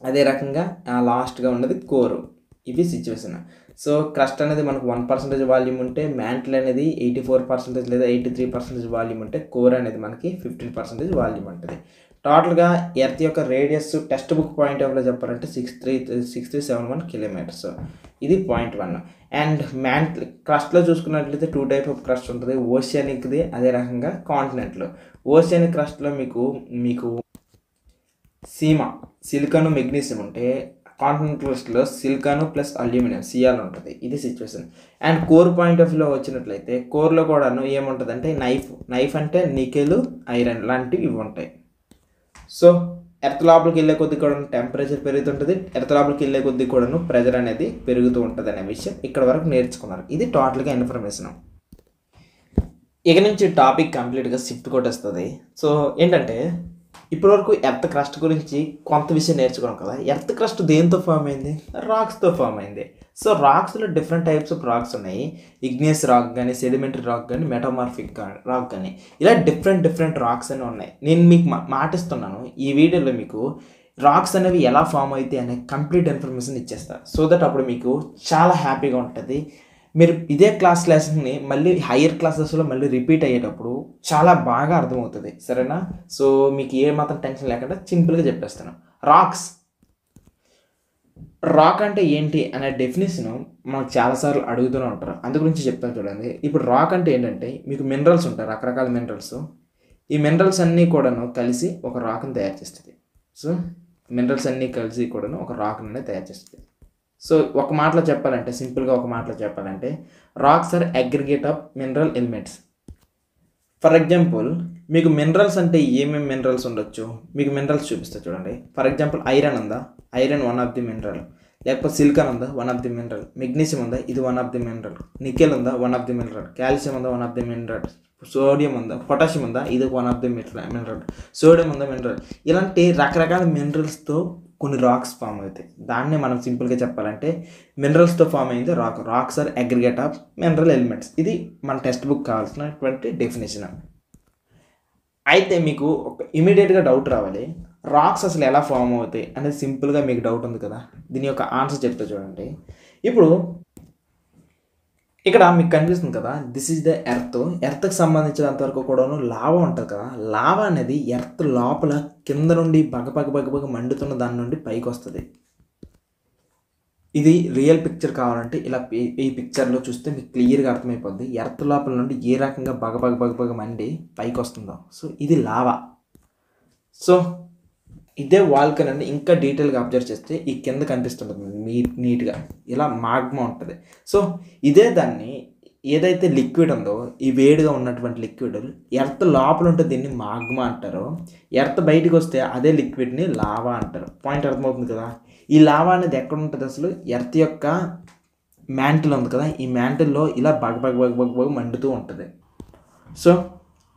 అదే రకంగా లాస్ట్గా ఉన్నది కోరు. ఇవి సిచ్యువేషన్. సో క్రస్ట్ అనేది మనకు 1% వాల్యూమ్ ఉంటే, మ్యాంటిల్ అనేది 84% లేదా 83% వాల్యూమ్ ఉంటే, కోర్ అనేది మనకి 15% వాల్యూమ్ ఉంటుంది. టోటల్గా ఎర్త్ యొక్క రేడియస్ టెక్స్ట్ బుక్ పాయింట్ ఆఫ్లో చెప్పాలంటే 6371 కిలోమీటర్స్. ఇది పాయింట్ 1. అండ్ మ్యాంటిల్ క్రస్ట్లో చూసుకున్నట్లయితే 2 టైప్ ఆఫ్ క్రస్ట్ ఉంటుంది, ఓషియానిక్ది అదే రకంగా కాంటినెంట్లో. ఓషియానిక్ క్రస్ట్లో మీకు సిలికాను మెగ్నీషియం ఉంటే, కాంటినెంటల్ క్రస్ట్లో సిలికాను ప్లస్ అల్యూమినియం సిఆర్ ఉంటుంది. ఇది situation. And core point of వ్యూలో వచ్చినట్లయితే కోర్లో కూడాను ఏముంటుంది అంటే నైఫ్ అంటే నికెల్, ఐరన్ లాంటివి ఇవి ఉంటాయి. సో ఎర్త్ లోపలికి వెళ్ళే కొద్దీ కూడా టెంపరేచర్ పెరుగుతుంటుంది, ఎర్త్ లోపలికి వెళ్ళే కొద్దీ కూడాను ప్రెజర్ అనేది పెరుగుతూ ఉంటుంది అనే విషయం ఇక్కడ వరకు నేర్చుకున్నారు. ఇది టోటల్గా ఇన్ఫర్మేషన్. ఇక నుంచి టాపిక్ కంప్లీట్గా షిఫ్ట్ కొట్టేస్తుంది. సో ఏంటంటే ఇప్పటివరకు ఎర్త్ క్రస్ట్ గురించి కొంత విషయం నేర్చుకున్నాం కదా. ఎర్త్ క్రస్ట్ దేంతో ఫామ్ అయింది, రాక్స్తో ఫామ్ అయింది. సో రాక్స్లో డిఫరెంట్ టైప్స్ ఆఫ్ రాక్స్ ఉన్నాయి. ఇగ్నియస్ రాక్ కానీ, సెడిమెంటరీ రాక్ కానీ, మెటామార్ఫిక్ రాక్ కానీ, ఇలా డిఫరెంట్ రాక్స్ అనేవి ఉన్నాయి. నేను మీకు మాటిస్తున్నాను ఈ వీడియోలో మీకు రాక్స్ అనేవి ఎలా ఫామ్ అవుతాయి అనే కంప్లీట్ ఇన్ఫర్మేషన్ ఇచ్చేస్తాను. సో దట్ అప్పుడు మీకు చాలా హ్యాపీగా ఉంటుంది. మీరు ఇదే లెసన్ని మళ్ళీ హయ్యర్ క్లాసెస్లో మళ్ళీ రిపీట్ అయ్యేటప్పుడు చాలా బాగా అర్థమవుతుంది, సరేనా. సో మీకు ఏ మాత్రం టెన్షన్ లేకుండా సింపుల్గా చెప్పేస్తాను. రాక్ అంటే ఏంటి అనే డెఫినేషన్ మనకు చాలాసార్లు అడుగుతూనే ఉంటారు. అందు గురించి చెప్తాను చూడండి. ఇప్పుడు రాక్ అంటే ఏంటంటే మీకు మినరల్స్ ఉంటాయి, రకరకాల మినరల్స్. ఈ మినరల్స్ అన్నీ కూడాను కలిసి ఒక రాక్ని తయారు చేస్తుంది. సో మినరల్స్ అన్నీ కలిసి కూడాను ఒక రాక్ని తయారు చేస్తుంది. సో ఒక మాటలో చెప్పాలంటే, సింపుల్గా ఒక మాటలో చెప్పాలంటే, rocks are aggregate of mineral elements. For example మీకు మినరల్స్ అంటే ఏమేమి మినరల్స్ ఉండొచ్చు, మీకు మినరల్స్ చూపిస్తా చూడండి. ఫర్ ఎగ్జాంపుల్ ఐరన్ ఉందా, iron one of the mineral. లేకపోతే సిలికాన్ ఉందా, one of the mineral. Magnesium ఉందా, ఇది one of the mineral. Nickel ఉందా, one of the mineral. Calcium ఉందా, one of the mineral. Sodium ఉందా, పొటాషియం ఉందా, ఇది one of the mineral. Sodium ఉందా, మినరల్. ఇలాంటి రకరకాల మినరల్స్తో కొన్ని రాక్స్ ఫామ్ అవుతాయి. దాన్నే మనం సింపుల్గా చెప్పాలంటే మినరల్స్తో ఫామ్ అయింది rock. Rocks are aggregate of mineral elements. ఇది మన టెక్స్ట్ బుక్ కావాల్సినటువంటి డెఫినేషన్. అయితే మీకు ఒక ఇమీడియట్గా డౌట్ రావాలి, రాక్స్ అసలు ఎలా ఫామ్ అవుతాయి అనేది సింపుల్గా మీకు డౌట్ ఉంది కదా. దీని యొక్క ఆన్సర్ చెప్తా చూడండి. ఇప్పుడు ఇక్కడ మీకు కనిపిస్తుంది కదా, దిస్ ఈజ్ ద ఎర్త్. ఎర్త్కి సంబంధించినంత వరకు కూడాను లావా ఉంటుంది కదా. లావా అనేది ఎర్త్ లోపల కింద నుండి బగబగ మండుతున్న దాని నుండి పైకి వస్తుంది. ఇది రియల్ పిక్చర్ కావాలంటే ఇలా ఈ పిక్చర్లో చూస్తే మీకు క్లియర్గా అర్థమైపోద్ది ఎర్త్ లోపల నుండి ఏ రకంగా బగబగ మండి పైకి వస్తుందో. సో ఇది లావా. సో ఇదే వాల్కన్ అని ఇంకా డీటెయిల్గా అబ్జర్వ్ చేస్తే ఈ కింద కనిపిస్తుంటుంది నీట్గా ఇలా మాగ్మా ఉంటుంది. సో ఇదే దాన్ని ఏదైతే లిక్విడ్ ఉందో, ఈ వేడిగా ఉన్నటువంటి లిక్విడ్ ఎర్త్ లోపల ఉంటే దీన్ని మాగ్మా అంటారు. ఎర్త్ బయటకు వస్తే అదే లిక్విడ్ని లావా అంటారు. పాయింట్ అర్థమవుతుంది కదా. ఈ లావా అనేది ఎక్కడ ఉంటుంది అసలు, ఎర్త్ యొక్క మ్యాంటిల్ ఉంది కదా, ఈ మ్యాంటిల్లో ఇలా బగ మండుతూ ఉంటుంది. సో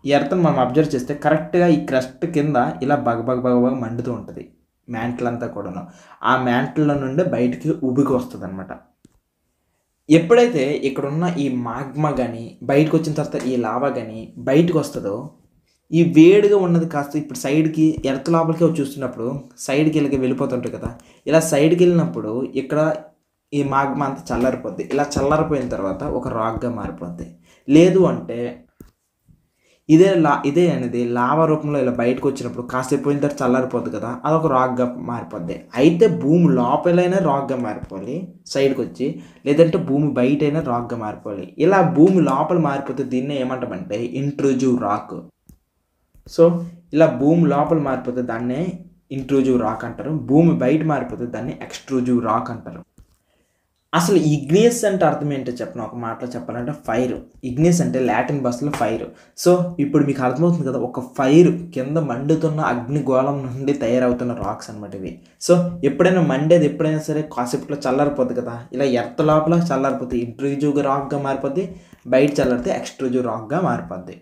ఈ ఎర్త్ని మనం అబ్జర్వ్ చేస్తే కరెక్ట్గా ఈ క్రస్ట్ కింద ఇలా బగ మండుతూ ఉంటుంది మ్యాంటిల్ అంతా కూడాను. ఆ మ్యాంటిల్లో నుండి బయటికి ఉబికి వస్తుంది అనమాట. ఎప్పుడైతే ఇక్కడున్న ఈ మాగ్మా కానీ బయటకు వచ్చిన తర్వాత ఈ లావా కానీ బయటకు వస్తుందో, ఈ వేడిగా ఉన్నది కాస్త ఇప్పుడు సైడ్కి ఎర్త్ లోపలికి చూస్తున్నప్పుడు సైడ్కి ఇలాగ వెళ్ళిపోతుంటాయి కదా. ఇలా సైడ్కి వెళ్ళినప్పుడు ఇక్కడ ఈ మాగ్మా అంతా చల్లారిపోద్ది. ఇలా చల్లారిపోయిన తర్వాత ఒక రాక్గా మారిపోద్ది. లేదు అంటే ఇదే అనేది లావా రూపంలో ఇలా బయటకు వచ్చినప్పుడు కాసేపు పోయిన తర్వాత చల్లారిపోద్ది కదా, అదొక రాక్గా మారిపోద్ది. అయితే భూమి లోపలైనా రాక్గా మారిపోవాలి సైడ్కి వచ్చి, లేదంటే భూమి బయట అయినా రాక్గా మారిపోవాలి. ఇలా భూమి లోపల మారిపోతే దీన్నే ఏమంటామంటే ఇంట్రూజివ్ రాక్. సో ఇలా భూమి లోపల మారిపోతే దాన్నే ఇంట్రూజివ్ రాక్ అంటారు. భూమి బయట మారిపోతే దాన్ని ఎక్స్ట్రూజివ్ రాక్ అంటారు. అసలు ఇగ్నియస్ అంటే అర్థం ఏంటో చెప్పను ఒక మాటలో చెప్పాలంటే ఫైర్. ఇగ్నియస్ అంటే లాటిన్ భాషలో ఫైర్. సో ఇప్పుడు మీకు అర్థమవుతుంది కదా, ఒక ఫైర్ కింద మండుతున్న అగ్నిగోళం నుండి తయారవుతున్న రాక్స్ అనమాట ఇవి. సో ఎప్పుడైనా మండేది ఎప్పుడైనా సరే కాసేపులో చల్లారిపోద్ది కదా, ఇలా ఎర్త్ లోపల చల్లారిపోతే ఇంట్రూజివ్ రాక్గా మారిపోద్ది, బయట చల్లారితే ఎక్స్ట్రూజివ్ రాక్గా మారిపోద్ది.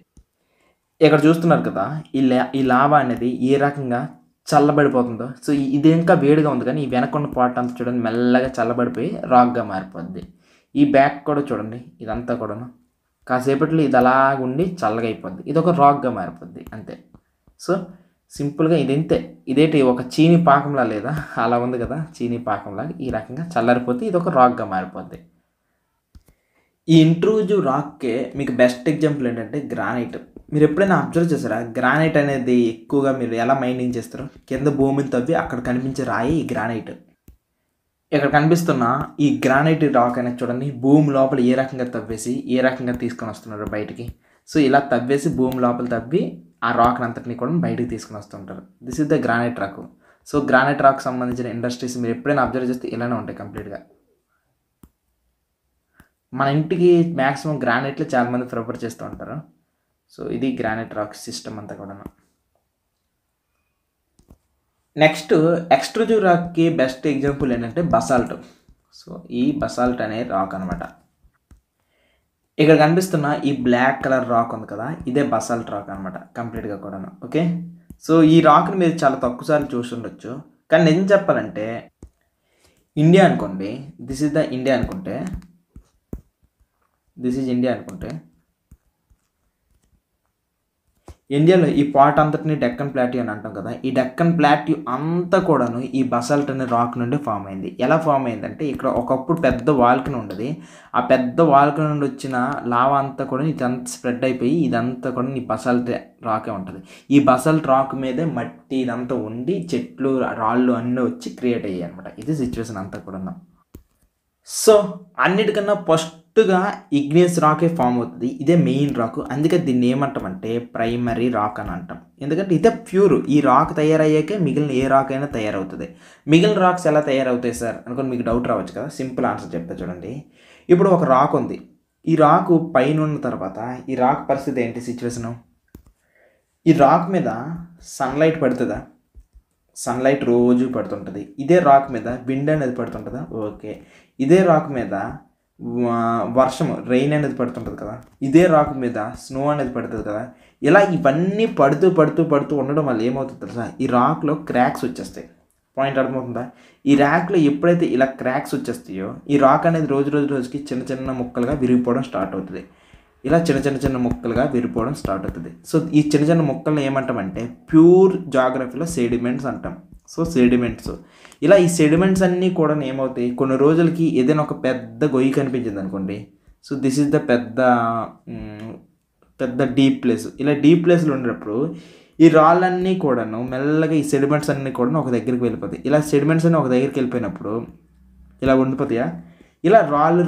ఇక్కడ చూస్తున్నారు కదా, ఈ లావా అనేది ఏ రకంగా చల్లబడిపోతుందో. సో ఇది ఇంకా వేడిగా ఉంది కానీ ఈ వెనకున్న పార్ట్ అంతా చూడండి మెల్లగా చల్లబడిపోయి రాక్గా మారిపోద్ది. ఈ బ్యాక్ కూడా చూడండి, ఇదంతా కూడాను కాసేపట్లో ఇది అలాగుండి చల్లగా అయిపోద్ది, ఇది ఒక రాక్గా మారిపోద్ది అంతే. సో సింపుల్గా ఇదేంటి ఒక చీనీ పాకంలా లేదా, అలా ఉంది కదా చీనీ పాకంలాగా ఈ రకంగా చల్లారిపోతే ఇది ఒక రాక్గా మారిపోద్ది. ఈ ఇంట్రూజివ్ రాక్కే మీకు బెస్ట్ ఎగ్జాంపుల్ ఏంటంటే గ్రానైట్. మీరు ఎప్పుడైనా అబ్జర్వ్ చేస్తారా, గ్రానైట్ అనేది ఎక్కువగా మీరు ఎలా మైనింగ్ చేస్తారో, కింద భూమిని తవ్వి అక్కడ కనిపించే రాయి ఈ గ్రానైట్. ఇక్కడ కనిపిస్తున్న ఈ గ్రానైట్ రాక్ అనేది చూడండి, భూమి లోపల ఏ రకంగా తవ్వేసి ఏ రకంగా తీసుకొని వస్తున్నారు బయటికి. సో ఇలా తవ్వేసి భూమి లోపల తవ్వి ఆ రాక్ అంతటిని కూడా బయటికి తీసుకొని వస్తుంటారు. This is the granite rock. So granite rock సంబంధించిన ఇండస్ట్రీస్ మీరు ఎప్పుడైనా అబ్జర్వ్ చేస్తే ఇలానే ఉంటాయి కంప్లీట్గా. మన ఇంటికి మ్యాక్సిమం గ్రానైట్లు చాలామంది ప్రిఫర్ చేస్తూ ఉంటారు. సో ఇది గ్రానైట్ రాక్ సిస్టమ్ అంతా కూడా. నెక్స్ట్ ఎక్స్ట్రూజివ్ రాక్కి బెస్ట్ ఎగ్జాంపుల్ ఏంటంటే బసాల్ట్. సో ఈ బసాల్ట్ అనే రాక్ అనమాట. ఇక్కడ కనిపిస్తున్న ఈ బ్లాక్ కలర్ రాక్ ఉంది కదా, ఇదే బసాల్ట్ రాక్ అనమాట కంప్లీట్గా కూడా. ఓకే, సో ఈ రాక్ని మీరు చాలా తక్కువ సార్లు చూసి ఉండొచ్చు. కానీ నిజం చెప్పాలంటే ఇండియా అనుకోండి, దిస్ ఇస్ ద ఇండియా అనుకుంటే, దిస్ ఈజ్ ఇండియా అనుకుంటే, ఇండియాలో ఈ పార్ట్ అంతటిని డెక్కన్ ప్లాట్యూ అని అంటాం కదా. ఈ డెక్కన్ ప్లాట్యూ అంతా కూడాను ఈ బసాల్ట్ అనే రాక్ నుండి ఫామ్ అయింది. ఎలా ఫామ్ అయిందంటే ఇక్కడ ఒకప్పుడు పెద్ద వాల్కన్ ఉండదు. ఆ పెద్ద వాల్కన్ నుండి వచ్చిన లావా అంతా కూడా ఇదంతా స్ప్రెడ్ అయిపోయి ఇదంతా కూడా ఈ బసాల్ట్ రాకే ఉంటుంది. ఈ బసాల్ట్ రాక్ మీదే మట్టి ఇదంతా ఉండి చెట్లు రాళ్ళు అన్నీ వచ్చి క్రియేట్ అయ్యాయి అనమాట. ఇది సిచ్యువేషన్ అంతా కూడా. సో అన్నిటికన్నా ఫస్ట్గా ఇగ్నియస్ రాకే ఫామ్ అవుతుంది. ఇదే మెయిన్ రాక్. అందుకే దీన్ని ఏమంటామంటే ప్రైమరీ రాక్ అని అంటాం. ఎందుకంటే ఇదే ప్యూర్. ఈ రాక్ తయారయ్యాకే మిగిలిన ఏ రాక్ అయినా తయారవుతుంది. మిగిలిన రాక్స్ ఎలా తయారవుతాయి సార్ అనుకోని మీకు డౌట్ రావచ్చు కదా. సింపుల్ ఆన్సర్ చెప్తా చూడండి. ఇప్పుడు ఒక రాక్ ఉంది. ఈ రాకు పైన ఉన్న తర్వాత ఈ రాక్ పరిస్థితి ఏంటి సిచ్యువేషను? ఈ రాక్ మీద సన్లైట్ పడుతుందా? సన్లైట్ రోజు పడుతుంటుంది. ఇదే రాక్ మీద విండ్ అనేది పడుతుంటుందా? ఓకే. ఇదే రాక్ మీద వర్షం రెయిన్ అనేది పడుతుంటుంది కదా. ఇదే రాక్ మీద స్నో అనేది పడుతుంది కదా. ఇలా ఇవన్నీ పడుతూ పడుతూ పడుతూ ఉండడం వల్ల ఏమవుతుంది తెలుసా? ఈ రాక్లో క్రాక్స్ వచ్చేస్తాయి. పాయింట్ అర్థమవుతుందా? ఈ ర్యాక్లో ఎప్పుడైతే ఇలా క్రాక్స్ వచ్చేస్తాయో ఈ రాక్ అనేది రోజుకి చిన్న చిన్న ముక్కలుగా విరిగిపోవడం స్టార్ట్ అవుతుంది. ఇలా చిన్న ముక్కలుగా విరిగిపోవడం స్టార్ట్ అవుతుంది. సో ఈ చిన్న ముక్కలను ఏమంటామంటే ప్యూర్ జాగ్రఫీలో సెడిమెంట్స్ అంటాం. సో సెడిమెంట్స్ ఇలా ఈ సెడిమెంట్స్ అన్నీ కూడా ఏమవుతాయి, కొన్ని రోజులకి ఏదైనా ఒక పెద్ద గొయ్యి కనిపించింది అనుకోండి. సో దిస్ ఈజ్ ద పెద్ద డీప్ ప్లేస్. ఇలా డీప్ ప్లేస్లో ఉండేటప్పుడు ఈ రాళ్ళన్నీ కూడాను మెల్లగా ఈ సెడిమెంట్స్ అన్నీ కూడా ఒక దగ్గరికి వెళ్ళిపోతాయి. ఇలా సెడిమెంట్స్ అన్నీ ఒక దగ్గరికి వెళ్ళిపోయినప్పుడు ఇలా ఉండిపోతాయా? ఇలా రాళ్ళు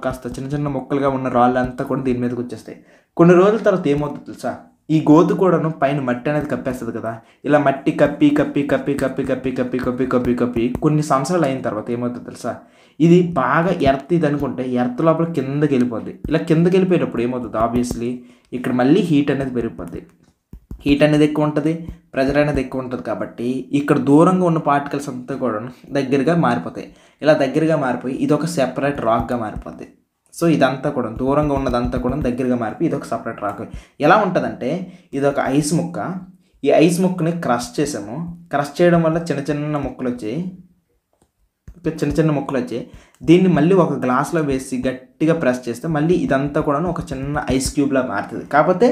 కాస్త చిన్న మొక్కలుగా ఉన్న రాళ్ళు అంతా కూడా దీని మీదకి వచ్చేస్తాయి. కొన్ని రోజుల తర్వాత ఏమవుతుంది తెలుసా? ఈ గోతు కూడాను పైన మట్టి అనేది కప్పేస్తుంది కదా. ఇలా మట్టి కప్పి కొన్ని సంవత్సరాలు అయిన తర్వాత ఏమవుతుంది తెలుసా? ఇది బాగా ఎర్త్ ఇది అనుకుంటే ఎర్త్ లోపల కిందకి వెళ్ళిపోద్ది. ఇలా కిందకి వెళ్ళిపోయేటప్పుడు ఏమవుతుంది? ఆబ్వియస్లీ ఇక్కడ మళ్ళీ హీట్ అనేది పెరిగిపోద్ది. హీట్ అనేది ఎక్కువ ఉంటుంది, ప్రెజర్ అనేది ఎక్కువ ఉంటుంది. కాబట్టి ఇక్కడ దూరంగా ఉన్న పార్టికల్స్ అంతా కూడా దగ్గరగా మారిపోతాయి. ఇలా దగ్గరగా మారిపోయి ఇది ఒక సెపరేట్ రాక్గా మారిపోద్ది. సో ఇదంతా కూడా దూరంగా ఉన్నదంతా కూడా దగ్గరగా మారిపోయి ఇది ఒక సపరేట్ రాక్. ఎలా ఉంటుందంటే ఇది ఒక ఐస్ ముక్క. ఈ ఐస్ ముక్కని క్రష్ చేసాము. క్రష్ చేయడం వల్ల చిన్న ముక్కలు వచ్చి దీన్ని మళ్ళీ ఒక గ్లాస్లో వేసి గట్టిగా ప్రెస్ చేస్తే మళ్ళీ ఇదంతా కూడా ఒక చిన్న ఐస్ క్యూబ్లా మారుతుంది. కాకపోతే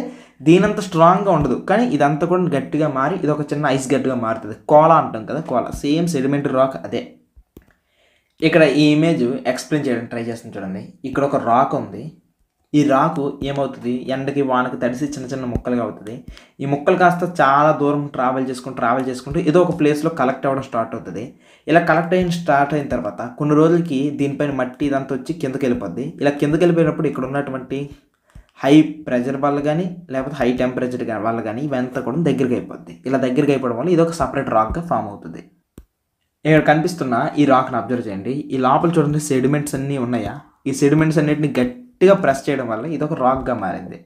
దీనంత స్ట్రాంగ్గా ఉండదు, కానీ ఇదంతా కూడా గట్టిగా మారి ఇది ఒక చిన్న ఐస్ గట్టిగా మారుతుంది. కోలా అంటాం కదా, కోలా. సేమ్ సెడిమెంటరీ రాక్ అదే. ఇక్కడ ఈ ఇమేజ్ ఎక్స్ప్లెయిన్ చేయడానికి ట్రై చేస్తాను చూడండి. ఇక్కడ ఒక రాక్ ఉంది. ఈ రాకు ఏమవుతుంది? ఎండకి వానకి తడిసి చిన్న ముక్కలుగా అవుతుంది. ఈ ముక్కలు కాస్త చాలా దూరం ట్రావెల్ చేసుకుంటూ ఏదో ఒక ప్లేస్లో కలెక్ట్ అవ్వడం స్టార్ట్ అవుతుంది. ఇలా స్టార్ట్ అయిన తర్వాత కొన్ని రోజులకి దీనిపైన మట్టి ఇదంతా వచ్చి కిందకి వెళ్ళిపోద్ది. ఇలా కిందకి వెళ్ళిపోయినప్పుడు ఇక్కడ ఉన్నటువంటి హై ప్రెషర్ వల్ల కానీ లేకపోతే హై టెంపరేచర్ వల్ల కానీ ఇవంతా కూడా దగ్గరికి అయిపోద్ది. ఇలా దగ్గరికి అయిపోవడం వల్ల ఇది ఒక సపరేట్ రాక్గా ఫామ్ అవుతుంది. ఇక్కడ కనిపిస్తున్న ఈ రాక్ని అబ్జర్వ్ చేయండి. ఈ లోపల చూడండి సెడిమెంట్స్ అన్నీ ఉన్నాయా? ఈ సెడిమెంట్స్ అన్నిటిని గట్టిగా ప్రెస్ చేయడం వల్ల ఇది ఒక రాక్గా మారింది.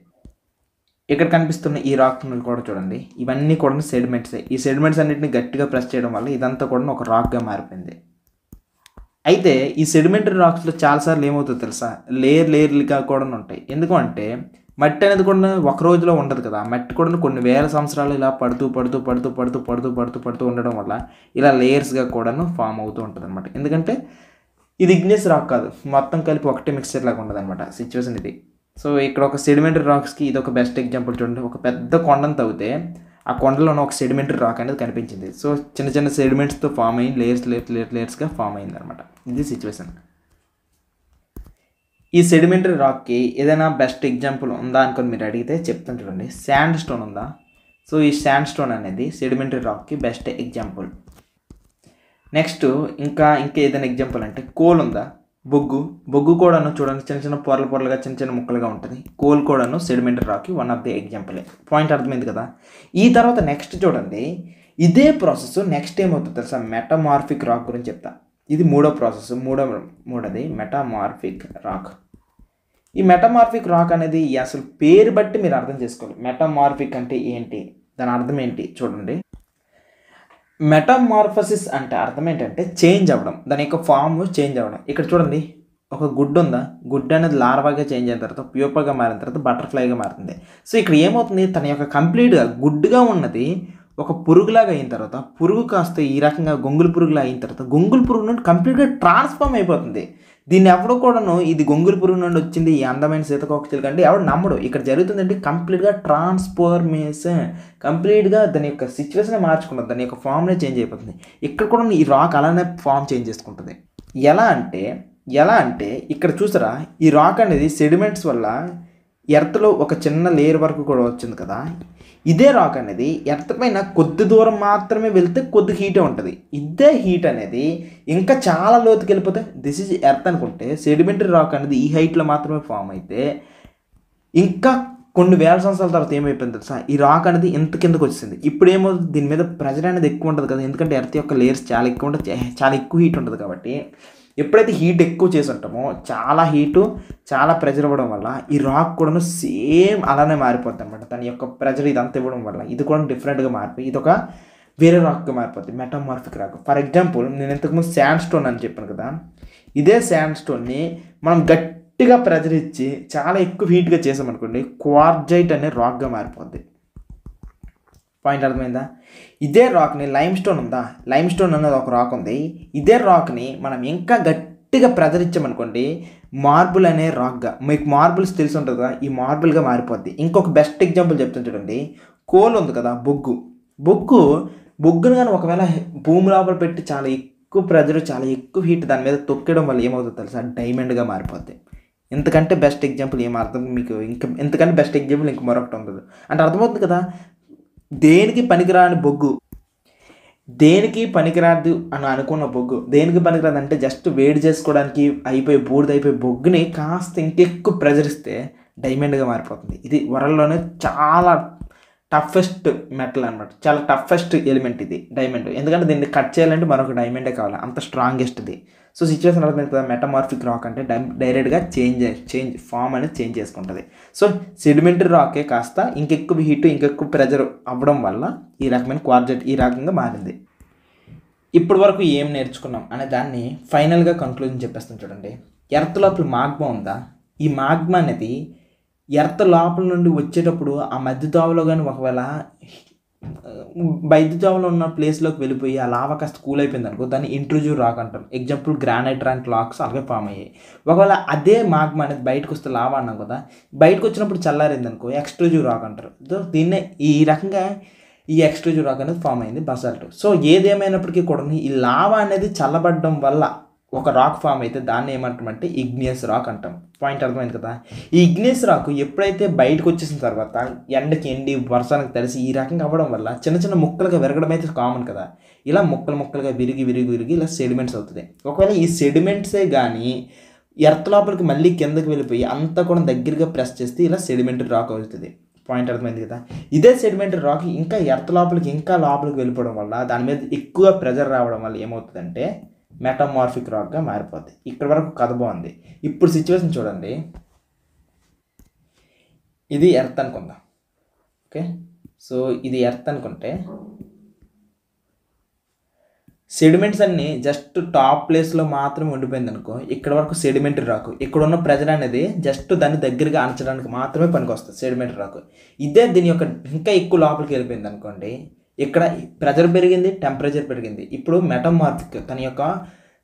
ఇక్కడ కనిపిస్తున్న ఈ రాక్ కూడా చూడండి, ఇవన్నీ కూడా సెడిమెంట్సే. ఈ సెడిమెంట్స్ అన్నిటిని గట్టిగా ప్రెస్ చేయడం వల్ల ఇదంతా కూడా ఒక రాక్గా మారిపోయింది. అయితే ఈ సెడిమెంటరీ రాక్స్లో చాలాసార్లు ఏమవుతుందో తెలుసా? లేయర్లుగా కూడా ఉంటాయి. ఎందుకంటే మట్టి అనేది కూడా ఒక రోజులో ఉండదు కదా. మట్టి కూడా కొన్ని వేల సంవత్సరాలు ఇలా పడుతూ ఉండడం వల్ల ఇలా లేయర్స్గా కూడాను ఫామ్ అవుతూ ఉంటుంది అనమాట. ఎందుకంటే ఇది ఇగ్నియస్ రాక్ కాదు, మొత్తం కలిపి ఒకటే మిక్స్చర్ లాగా ఉండదు అనమాట సిచ్యువేషన్ ఇది. సో ఇక్కడ ఒక సెడిమెంటరీ రాక్స్కి ఇది ఒక బెస్ట్ ఎగ్జాంపుల్ చూడండి. ఒక పెద్ద కొండను తవ్వితే ఆ కొండలోనే ఒక సెడిమెంటరీ రాక్ అనేది కనిపించింది. సో చిన్న సెడిమెంట్స్తో ఫామ్ అయ్యి లేయర్స్గా ఫామ్ అయింది అనమాట. ఇది సిచ్యువేషన్. ఈ సెడిమెంటరీ రాక్కి ఏదైనా బెస్ట్ ఎగ్జాంపుల్ ఉందా అనుకొని మీరు అడిగితే చెప్తాను చూడండి. శాండ్ స్టోన్ ఉందా? సో ఈ శాండ్ స్టోన్ అనేది సెడిమెంటరీ రాక్కి బెస్ట్ ఎగ్జాంపుల్. నెక్స్ట్ ఇంకా ఏదైనా ఎగ్జాంపుల్ అంటే కోల్ ఉందా? బొగ్గు కూడాను చూడండి చిన్న పొరలుగా చిన్న ముక్కలుగా ఉంటుంది. కోల్ కూడాను సెడిమెంటరీ రాక్కి వన్ ఆఫ్ ది ఎగ్జాంపులే. పాయింట్ అర్థమైంది కదా. ఈ తర్వాత నెక్స్ట్ చూడండి, ఇదే ప్రాసెస్ నెక్స్ట్ ఏమవుతుంది తెలుసా? మెటమార్ఫిక్ రాక్ గురించి చెప్తా. ఇది మూడో ప్రాసెస్. మూడోది మెటమార్ఫిక్ రాక్. ఈ మెటమార్ఫిక్ రాక్ అనేది అసలు పేరు బట్టి మీరు అర్థం చేసుకోవాలి. మెటమార్ఫిక్ అంటే ఏంటి, దాని అర్థం ఏంటి చూడండి. మెటమార్ఫసిస్ అంటే అర్థం ఏంటంటే చేంజ్ అవ్వడం, దాని యొక్క ఫామ్ చేంజ్ అవ్వడం. ఇక్కడ చూడండి ఒక గుడ్డు ఉందా? గుడ్డు అనేది లార్వాగా చేంజ్ అయిన తర్వాత ప్యూపర్గా మారిన తర్వాత బటర్ఫ్లైగా మారుతుంది. సో ఇక్కడ ఏమవుతుంది, తన యొక్క కంప్లీట్గా గుడ్డుగా ఉన్నది ఒక పురుగులాగా అయిన తర్వాత పురుగు కాస్త ఈ రకంగా గొంగులు పురుగులా అయిన తర్వాత గొంగులు పురుగు నుండి కంప్లీట్గా ట్రాన్స్ఫార్మ్ అయిపోతుంది. దీన్ని ఎవడు కూడాను ఇది గొంగుల పురుగు నుండి వచ్చింది, ఈ అందమైన సీతాకోకచిలుక అంటే ఎవడు నమ్మడు. ఇక్కడ జరుగుతుందంటే కంప్లీట్గా ట్రాన్స్ఫార్మేషన్, కంప్లీట్గా దాని యొక్క సిచ్యువేషన్ మార్చుకుంటుంది, దాని యొక్క ఫామ్నే చేంజ్ అయిపోతుంది. ఇక్కడ కూడా ఈ రాక్ అలానే ఫామ్ చేంజ్ చేసుకుంటుంది. ఎలా అంటే ఇక్కడ చూసారా, ఈ రాక్ అనేది సెడిమెంట్స్ వల్ల ఎర్త్లో ఒక చిన్న లేయర్ వరకు కూడా వచ్చింది కదా. ఇదే రాక్ అనేది ఎర్త్ పైన కొద్ది దూరం మాత్రమే వెళ్తే కొద్ది హీటే ఉంటుంది. ఇదే హీట్ అనేది ఇంకా చాలా లోతుకి వెళ్ళిపోతే దిస్ ఈజ్ ఎర్త్ అనుకుంటే, సెడిమెంటరీ రాక్ అనేది ఈ హైట్లో మాత్రమే ఫామ్ అయితే ఇంకా కొన్ని వేల సంవత్సరాల తర్వాత ఏమైపోయింది తెలుసా, ఈ రాక్ అనేది ఎంత కిందకు వచ్చింది. ఇప్పుడు ఏమవుతుంది, దీని మీద ప్రెజర్ అనేది ఎక్కువ ఉంటుంది కదా, ఎందుకంటే ఎర్త్ యొక్క లేయర్స్ చాలా ఎక్కువ ఉంటుంది, చాలా ఎక్కువ హీట్ ఉంటుంది. కాబట్టి ఎప్పుడైతే హీట్ ఎక్కువ చేసి ఉంటామో, చాలా హీటు చాలా ప్రెజర్ ఇవ్వడం వల్ల ఈ రాక్ కూడా సేమ్ అలానే మారిపోతుంది అనమాట. దాని యొక్క ప్రెజర్ ఇదంతా ఇవ్వడం వల్ల ఇది కూడా డిఫరెంట్గా మారిపోయి ఇది ఒక వేరే రాక్గా మారిపోతుంది, మెటామార్ఫిక్ రాక్. ఫర్ ఎగ్జాంపుల్ నేను ఇంతకుముందు శాండ్ స్టోన్ అని చెప్పాను కదా, ఇదే శాండ్ స్టోన్ని మనం గట్టిగా ప్రెజర్ ఇచ్చి చాలా ఎక్కువ హీట్గా చేసామనుకోండి, క్వార్జైట్ అనే రాక్గా మారిపోద్ది. పాయింట్ అర్థమైందా? ఇదే రాక్ని లైమ్ స్టోన్ ఉందా, లైమ్ స్టోన్ అనేది ఒక రాక్ ఉంది, ఇదే రాక్ని మనం ఇంకా గట్టిగా ప్రెజర్ ఇచ్చామనుకోండి, మార్బుల్ అనే రాక్గా, మీకు మార్బుల్స్ తెలిసి ఉంటుంది కదా, ఈ మార్బుల్గా మారిపోద్ది. ఇంకొక బెస్ట్ ఎగ్జాంపుల్ చెప్తాను చూడండి, కోల్ ఉంది కదా, బొగ్గును కానీ ఒకవేళ భూమి లోపల పెట్టి చాలా ఎక్కువ ప్రెజర్ చాలా ఎక్కువ హీట్ దాని మీద తొక్కడం వల్ల ఏమవుతుందో తెలుసా, డైమండ్గా మారిపోద్ది. ఇంతకంటే బెస్ట్ ఎగ్జాంపుల్ ఏం అర్థం మీకు ఇంకా ఇంతకంటే బెస్ట్ ఎగ్జాంపుల్ ఇంక మరొకటి ఉండదు. అంటే అర్థమవుతుంది కదా, దేనికి పనికిరాని బొగ్గు, దేనికి పనికిరాదు అని అనుకున్న బొగ్గు దేనికి పనికిరాదు అంటే జస్ట్ వేడి చేసుకోవడానికి బూడిదైపోయి బొగ్గుని కాస్త ఇంకెక్కువ ప్రెజర్ ఇస్తే డైమండ్గా మారిపోతుంది. ఇది వరల్డ్లోనే చాలా టఫెస్ట్ మెటల్ అనమాట, చాలా టఫెస్ట్ ఎలిమెంట్ ఇది డైమండ్. ఎందుకంటే దీన్ని కట్ చేయాలంటే మరొక డైమండే కావాలి, అంత స్ట్రాంగెస్ట్ ఇది. సో సిచ్యువేషన్ అర్థమైంది కదా, మెటామార్ఫిక్ రాక్ అంటే డైరెక్ట్గా చేంజ్ ఫామ్ అనేది చేంజ్ చేసుకుంటుంది. సో సెడిమెంటరీ రాకే కాస్త ఇంకెక్కువ హీట్ ఇంకెక్కువ ప్రెజర్ అవ్వడం వల్ల ఈ రకమైన క్వార్జైట్ ఈ రకంగా మారింది. ఇప్పటి వరకు ఏం నేర్చుకున్నాం అనే దాన్ని ఫైనల్గా కంక్లూజన్ చెప్పేస్తాను చూడండి. ఎర్త్ లోపల మాగ్మా ఉందా, ఈ మాగ్మా అనేది ఎర్త్ లోపల నుండి వచ్చేటప్పుడు ఆ మధ్య దోవలో కానీ ఒకవేళ బయట జావలో ఉన్న ప్లేస్లోకి వెళ్ళిపోయి ఆ లావా కాస్త కూల్ అయిపోయింది అనుకో, దాన్ని ఇంట్రూజివ్ రాక్ అంటాం. ఎగ్జాంపుల్ గ్రానైట్ లాంటి రాక్స్ అలాగే ఫామ్ అయ్యాయి. ఒకవేళ అదే మాగ్మా అనేది బయటకు వస్తే లావా అన్నాం కదా, బయటకు వచ్చినప్పుడు చల్లారింది అనుకో, ఎక్స్ట్రూజివ్ రాక్ అంటారు. దీన్నే ఈ రకంగా ఈ ఎక్స్ట్రూజివ్ రాక్ అనేది ఫామ్ అయింది, బసాల్ట్. సో ఏదేమైనప్పటికీ కూడా ఈ లావా అనేది చల్లబడడం వల్ల ఒక రాక్ ఫామ్ అయితే దాన్ని ఏమంటామంటే ఇగ్నియస్ రాక్ అంటాం. పాయింట్ అర్థమైంది కదా. ఈ ఇగ్నియస్ రాక్ ఎప్పుడైతే బయటకు వచ్చేసిన తర్వాత ఎండకి ఎండి వర్షానికి తడిసి ఈ రకంగా అవ్వడం వల్ల చిన్న చిన్న ముక్కలుగా విరగడం అయితే కామన్ కదా, ఇలా ముక్కలుగా విరిగి ఇలా సెడిమెంట్స్ అవుతుంది. ఒకవేళ ఈ సెడిమెంట్సే కానీ ఎర్త్ లోపలికి మళ్ళీ కిందకి వెళ్ళిపోయి అంతా కూడా దగ్గరగా ప్రెస్ చేస్తే ఇలా సెడిమెంటరీ రాక్ అవుతుంది. పాయింట్ అర్థమైంది కదా. ఇదే సెడిమెంటరీ రాక్ ఇంకా ఎర్త్ లోపలికి వెళ్ళిపోవడం వల్ల దాని మీద ఎక్కువ ప్రెజర్ రావడం వల్ల ఏమవుతుందంటే మెటామార్ఫిక్ రాక్గా మారిపోద్ది. ఇక్కడ వరకు కథ బాగుంది. ఇప్పుడు సిచ్యువేషన్ చూడండి, ఇది ఎర్త్ అనుకుందాం. ఓకే, సో ఇది ఎర్త్ అనుకుంటే సెడిమెంట్స్ అన్నీ జస్ట్ టాప్ ప్లేస్లో మాత్రమే ఉండిపోయింది అనుకో, ఇక్కడ వరకు సెడిమెంటరీ రాక్. ఇక్కడ ఉన్న ప్రెజర్ అనేది జస్ట్ దాన్ని దగ్గరగా అణచడానికి మాత్రమే పనికి వస్తుంది సెడిమెంటరీ రాక్. ఇదే దీని యొక్క ఇంకా ఎక్కువ లోపలికి వెళ్ళిపోయింది అనుకోండి, ఇక్కడ ప్రెజర్ పెరిగింది, టెంపరేచర్ పెరిగింది. ఇప్పుడు మెటామార్ఫిక్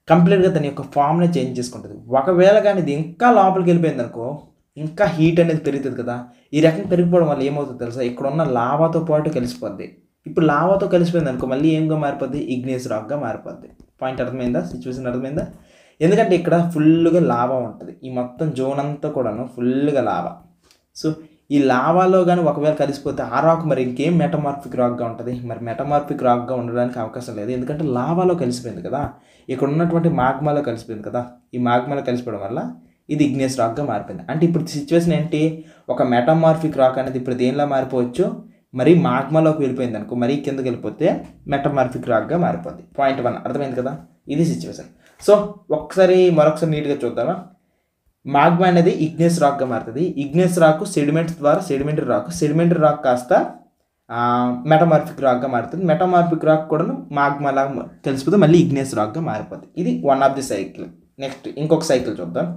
కంప్లీట్గా తన యొక్క ఫామ్ని చేంజ్ చేసుకుంటుంది. ఒకవేళ కానీ ఇది ఇంకా లోపలికి వెళ్ళిపోయింది అనుకో, ఇంకా హీట్ అనేది పెరుగుతుంది కదా. ఈ రకంగా పెరిగిపోవడం వల్ల ఏమవుతుంది తెలుసా, ఇక్కడ ఉన్న లావాతో పాటు కలిసిపోద్ది. ఇప్పుడు లావాతో కలిసిపోయింది అనుకో, మళ్ళీ ఏంగా మారిపోద్ది, ఇగ్నియస్ రాక్గా మారిపోద్ది. పాయింట్ అర్థమైందా, సిచ్యువేషన్ అర్థమైందా? ఎందుకంటే ఇక్కడ ఫుల్గా లావా ఉంటుంది, ఈ మొత్తం జోన్ అంతా కూడాను ఫుల్గా లావా. సో ఈ లావాలో కానీ ఒకవేళ కలిసిపోతే ఆ రాక్ మరి ఇంకేం మెటామార్ఫిక్ రాక్గా ఉంటుంది. మరి మెటామార్ఫిక్ రాక్గా ఉండడానికి అవకాశం లేదు, ఎందుకంటే లావాలో కలిసిపోయింది కదా, ఇక్కడ ఉన్నటువంటి మాగ్మాలో కలిసిపోయింది కదా. ఈ మాగ్మాలో కలిసిపోవడం వల్ల ఇది ఇగ్నియస్ రాక్గా మారిపోయింది. అంటే ఇప్పుడు సిచ్యువేషన్ ఏంటి, ఒక మెటామార్ఫిక్ రాక్ అనేది ఇప్పుడు దేనిలా మారిపోవచ్చు, మరి మాగ్మాలోకి వెళ్ళిపోయింది అనుకో, మరీ కిందకి వెళ్ళిపోతే మెటామార్ఫిక్ రాక్గా మారిపోద్ది. పాయింట్ 1 అర్థమైంది కదా, ఇది సిచ్యువేషన్. సో మరొకసారి నీట్గా చూద్దామా. మాగ్మా అనేది ఇగ్నియస్ రాక్గా మారుతుంది. ఇగ్నియస్ రాక్ సెడిమెంట్స్ ద్వారా సెడిమెంటరీ రాక్ కాస్త మెటామార్ఫిక్ రాక్గా మారుతుంది. మెటామార్ఫిక్ రాక్ కూడా మాగ్మా లాగా తెలిసిపోతే మళ్ళీ ఇగ్నియస్ రాక్గా మారిపోతుంది. ఇది one of the cycle. Next ఇంకొక సైకిల్ చూద్దాం.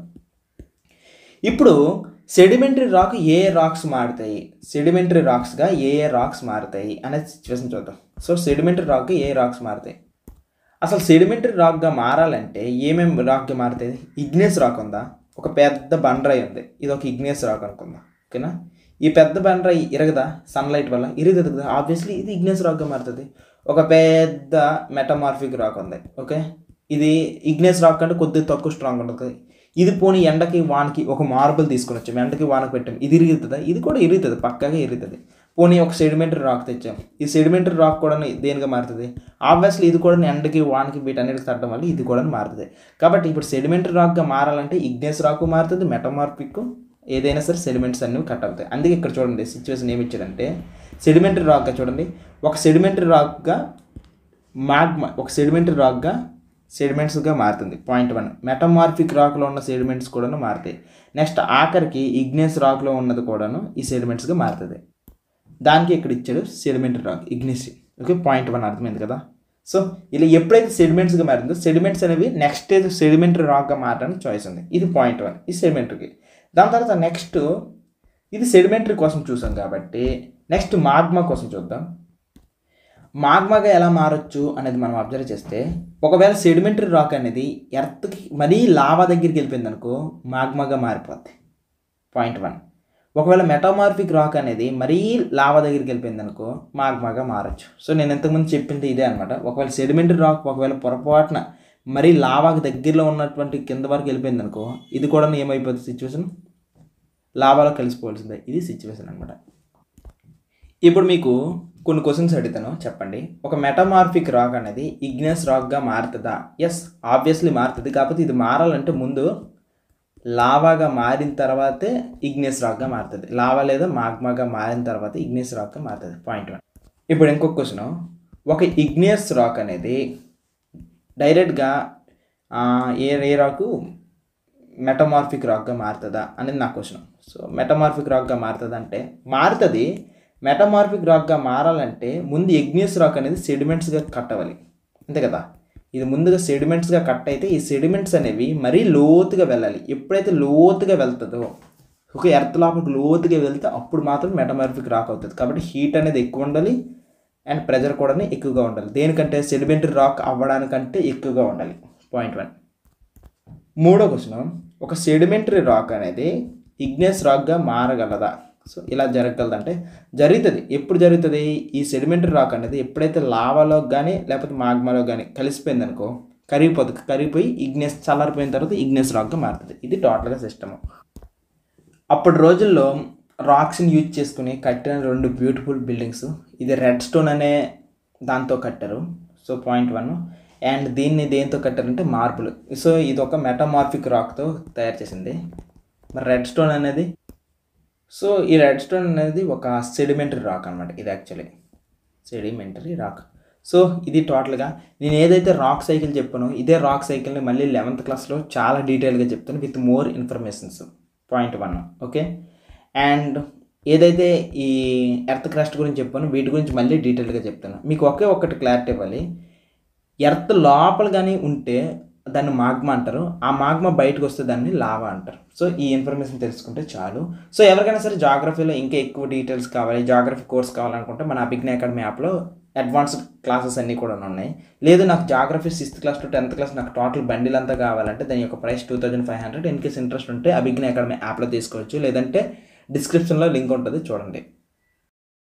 ఇప్పుడు సెడిమెంటరీ రాక్ ఏ రాక్స్ మారుతాయి, సెడిమెంటరీ రాక్స్గా ఏ రాక్స్ మారుతాయి అనే సిచ్యువేషన్ చూద్దాం. సో సెడిమెంటరీ రాక్ ఏ రాక్స్ మారుతాయి, అసలు సెడిమెంటరీ రాక్గా మారాలంటే ఏమేమి రాక్గా మారుతుంది? ఇగ్నియస్ రాక్ ఉందా, ఒక పెద్ద బండరాయి ఉంది, ఇది ఒక ఇగ్నియస్ రాక్ అనుకుందాం, ఓకేనా. ఈ పెద్ద బండరాయి ఇరగదా సన్లైట్ వల్ల? ఇరుగుతుంది కదా, ఆబ్వియస్లీ ఇది ఇగ్నియస్ రాక్గా మారుతుంది. ఒక పెద్ద మెటమార్ఫిక్ రాక్ ఉంది, ఓకే, ఇది ఇగ్నియస్ రాక్ అంటే కొద్దిగా తక్కువ స్ట్రాంగ్ ఉంటుంది. ఇది పోనీ ఎండకి వానకి ఒక మార్బుల్ తీసుకొని వచ్చాం, ఎండకి వానకి పెట్టాం, ఇది ఇరుగుతుందా? ఇది కూడా ఇరుగుతుంది, పక్కాగా ఇరుగుతుంది. పోనీ ఒక సెడిమెంటరీ రాక్ తెచ్చాం, ఈ సెడిమెంటరీ రాక్ కూడా దేనిగా మారుతుంది? ఆబ్వియస్లీ ఇది కూడా ఎండకి వానకి వీటన్నిటికి తగ్గడం వల్ల ఇది కూడా మారుతుంది. కాబట్టి ఇప్పుడు సెడిమెంటరీ రాక్గా మారాలంటే ఇగ్నియస్ రాక్ మారుతుంది, మెటమార్ఫిక్ ఏదైనా సరే సెడిమెంట్స్ అన్నీ కట్ అవుతాయి. అందుకే ఇక్కడ చూడండి సిచ్యువేషన్ ఏమి ఇచ్చారంటే సెడిమెంటరీ రాక్గా చూడండి, ఒక సెడిమెంటరీ రాక్గా మాగ్మా, ఒక సెడిమెంటరీ రాక్గా సెడిమెంట్స్గా మారుతుంది. పాయింట్ 1. మెటమార్ఫిక్ రాక్లో ఉన్న సెడిమెంట్స్ కూడా మారుతాయి. నెక్స్ట్ ఆఖరికి ఇగ్నియస్ రాక్లో ఉన్నది కూడాను ఈ సెడిమెంట్స్గా మారుతుంది. దానికి ఇక్కడ ఇచ్చాడు sedimentary rock igneous, okay. Point 1 అర్థమైంది కదా. సో ఇలా ఎప్పుడైతే సెడిమెంట్స్గా మారిందో సెడిమెంట్స్ అనేవి నెక్స్ట్ స్టేజ్ సెడిమెంటరీ రాక్గా మారడానికి చాయిస్ ఉంది. ఇది పాయింట్ 1, ఈ సెడిమెంటరీకి. దాని తర్వాత నెక్స్ట్ ఇది సెడిమెంటరీ కోసం చూసాం కాబట్టి నెక్స్ట్ మాగ్మా కోసం చూద్దాం. మాగ్మాగా ఎలా మారచ్చు అనేది మనం అబ్జర్వ్ చేస్తే, ఒకవేళ సెడిమెంటరీ రాక్ అనేది ఎర్త్కి మరీ లావా దగ్గరికి వెళ్ళిపోయింది అనుకో మాగ్మాగా మారిపోద్ది. పాయింట్ 1. ఒకవేళ మెటామార్ఫిక్ రాక్ అనేది మరీ లావా దగ్గరికి వెళ్ళిపోయింది అనుకో మాగ్మాగా మారచ్చు. సో నేను ఇంతకుముందు చెప్పింది ఇదే అనమాట. ఒకవేళ సెడిమెంటరీ రాక్ ఒకవేళ పొరపాటున మరీ లావాకి దగ్గరలో ఉన్నటువంటి కింద వరకు వెళ్ళిపోయింది అనుకో ఇది కూడా ఏమైపోతుంది సిచ్యువేషన్, లావాలో కలిసిపోవాల్సిందే. ఇది సిచ్యువేషన్ అనమాట. ఇప్పుడు మీకు కొన్ని క్వశ్చన్స్ అడుగుతాను, చెప్పండి. ఒక మెటామార్ఫిక్ రాక్ అనేది ఇగ్నియస్ రాక్గా మారుతుందా? ఎస్, ఆబ్వియస్లీ మారుతుంది. కాకపోతే ఇది మారాలంటే ముందు లావాగా మారిన తర్వాతే ఇగ్నియస్ రాక్గా మారుతుంది. లావా లేదా మాగ్మాగా మారిన తర్వాత ఇగ్నియస్ రాక్గా మారుతుంది. పాయింట్ 1. ఇప్పుడు ఇంకొక క్వశ్చన్, ఒక ఇగ్నియస్ రాక్ అనేది డైరెక్ట్గా ఏ రాకు మెటమార్ఫిక్ రాక్గా మారుతుందా అనేది నా క్వశ్చన్. సో మెటమార్ఫిక్ రాక్గా మారుతుంది అంటే మారుతుంది. మెటమార్ఫిక్ రాక్గా మారాలంటే ముందు ఇగ్నియస్ రాక్ అనేది సెడిమెంట్స్గా కట్ అవ్వాలి, అంతే కదా. ఇది ముందుగా సెడిమెంట్స్గా కట్ అయితే ఈ సెడిమెంట్స్ అనేవి మరీ లోతుగా వెళ్ళాలి. ఎప్పుడైతే లోతుగా వెళ్తుందో, ఒక ఎర్త్ లోపలికి లోతుగా వెళ్తే అప్పుడు మాత్రం మెటమార్ఫిక్ రాక్ అవుతుంది. కాబట్టి హీట్ అనేది ఎక్కువ ఉండాలి అండ్ ప్రెజర్ కూడా ఎక్కువగా ఉండాలి. దేనికంటే సెడిమెంటరీ రాక్ అవ్వడానికంటే ఎక్కువగా ఉండాలి. పాయింట్ 1. మూడో క్వశ్చన్, ఒక సెడిమెంటరీ రాక్ అనేది ఇగ్నియస్ రాక్గా మారగలదా? సో ఇలా జరగగలదంటే జరుగుతుంది. ఎప్పుడు జరుగుతుంది? ఈ సెడిమెంటరీ రాక్ అనేది ఎప్పుడైతే లావాలో కానీ లేకపోతే మాగ్మాలో కానీ కలిసిపోయింది అనుకో కరిగిపోతుంది. కరిగిపోయి ఇగ్నియస్ చల్లారిపోయిన తర్వాత ఇగ్నియస్ రాక్గా మారుతుంది. ఇది టోటల్గా సిస్టమ్. అప్పటి రోజుల్లో రాక్స్ని యూజ్ చేసుకుని కట్టిన 2 బ్యూటిఫుల్ బిల్డింగ్స్. ఇది రెడ్ స్టోన్ అనే దాంతో కట్టారు. So point 1. అండ్ దీన్ని దేంతో కట్టారంటే మార్బుల్. సో ఇది ఒక మెటామార్ఫిక్ రాక్తో తయారు చేసింది. మరి రెడ్ స్టోన్ అనేది, సో ఈ రెడ్ స్టోన్ అనేది ఒక సెడిమెంటరీ రాక్ అనమాట. ఇది యాక్చువల్లీ సెడిమెంటరీ రాక్. సో ఇది టోటల్గా నేను ఏదైతే రాక్ సైకిల్ చెప్పానో ఇదే రాక్ సైకిల్ని మళ్ళీ 11th క్లాస్లో చాలా డీటెయిల్గా చెప్తాను with more informations. Point 1, okay. And ఏదైతే ఈ ఎర్త్ క్రస్ట్ గురించి చెప్పానో వీటి గురించి మళ్ళీ డీటెయిల్గా చెప్తాను. మీకు ఒక్కటి క్లారిటీ ఇవ్వాలి. ఎర్త్ లోపల కానీ ఉంటే దాన్ని మాగ్మా అంటారు, ఆ మాగ్మా బయటకు వస్తే దాన్ని లావా అంటారు. సో ఈ ఇన్ఫర్మేషన్ తెలుసుకుంటే చాలు. సో ఎవరికైనా సరే జాగ్రఫీలో ఇంకా ఎక్కువ డీటెయిల్స్ కావాలి, జాగ్రఫీ కోర్స్ కావాలనుకుంటే మన అభిజ్ఞ అకాడమీ యాప్లో అడ్వాన్స్డ్ క్లాసెస్ అన్నీ కూడా ఉన్నాయి. లేదు నాకు geography 6th class to 10th class నాకు టోటల్ బండిల్ అంతా కావాలంటే దాని యొక్క ప్రైస్ 2500. ఇన్ కేస్ ఇంట్రెస్ట్ ఉంటే అభిజ్ఞ అకాడమీ యాప్లో తీసుకోవచ్చు, లేదంటే డిస్క్రిప్షన్లో లింక్ ఉంటుంది చూడండి.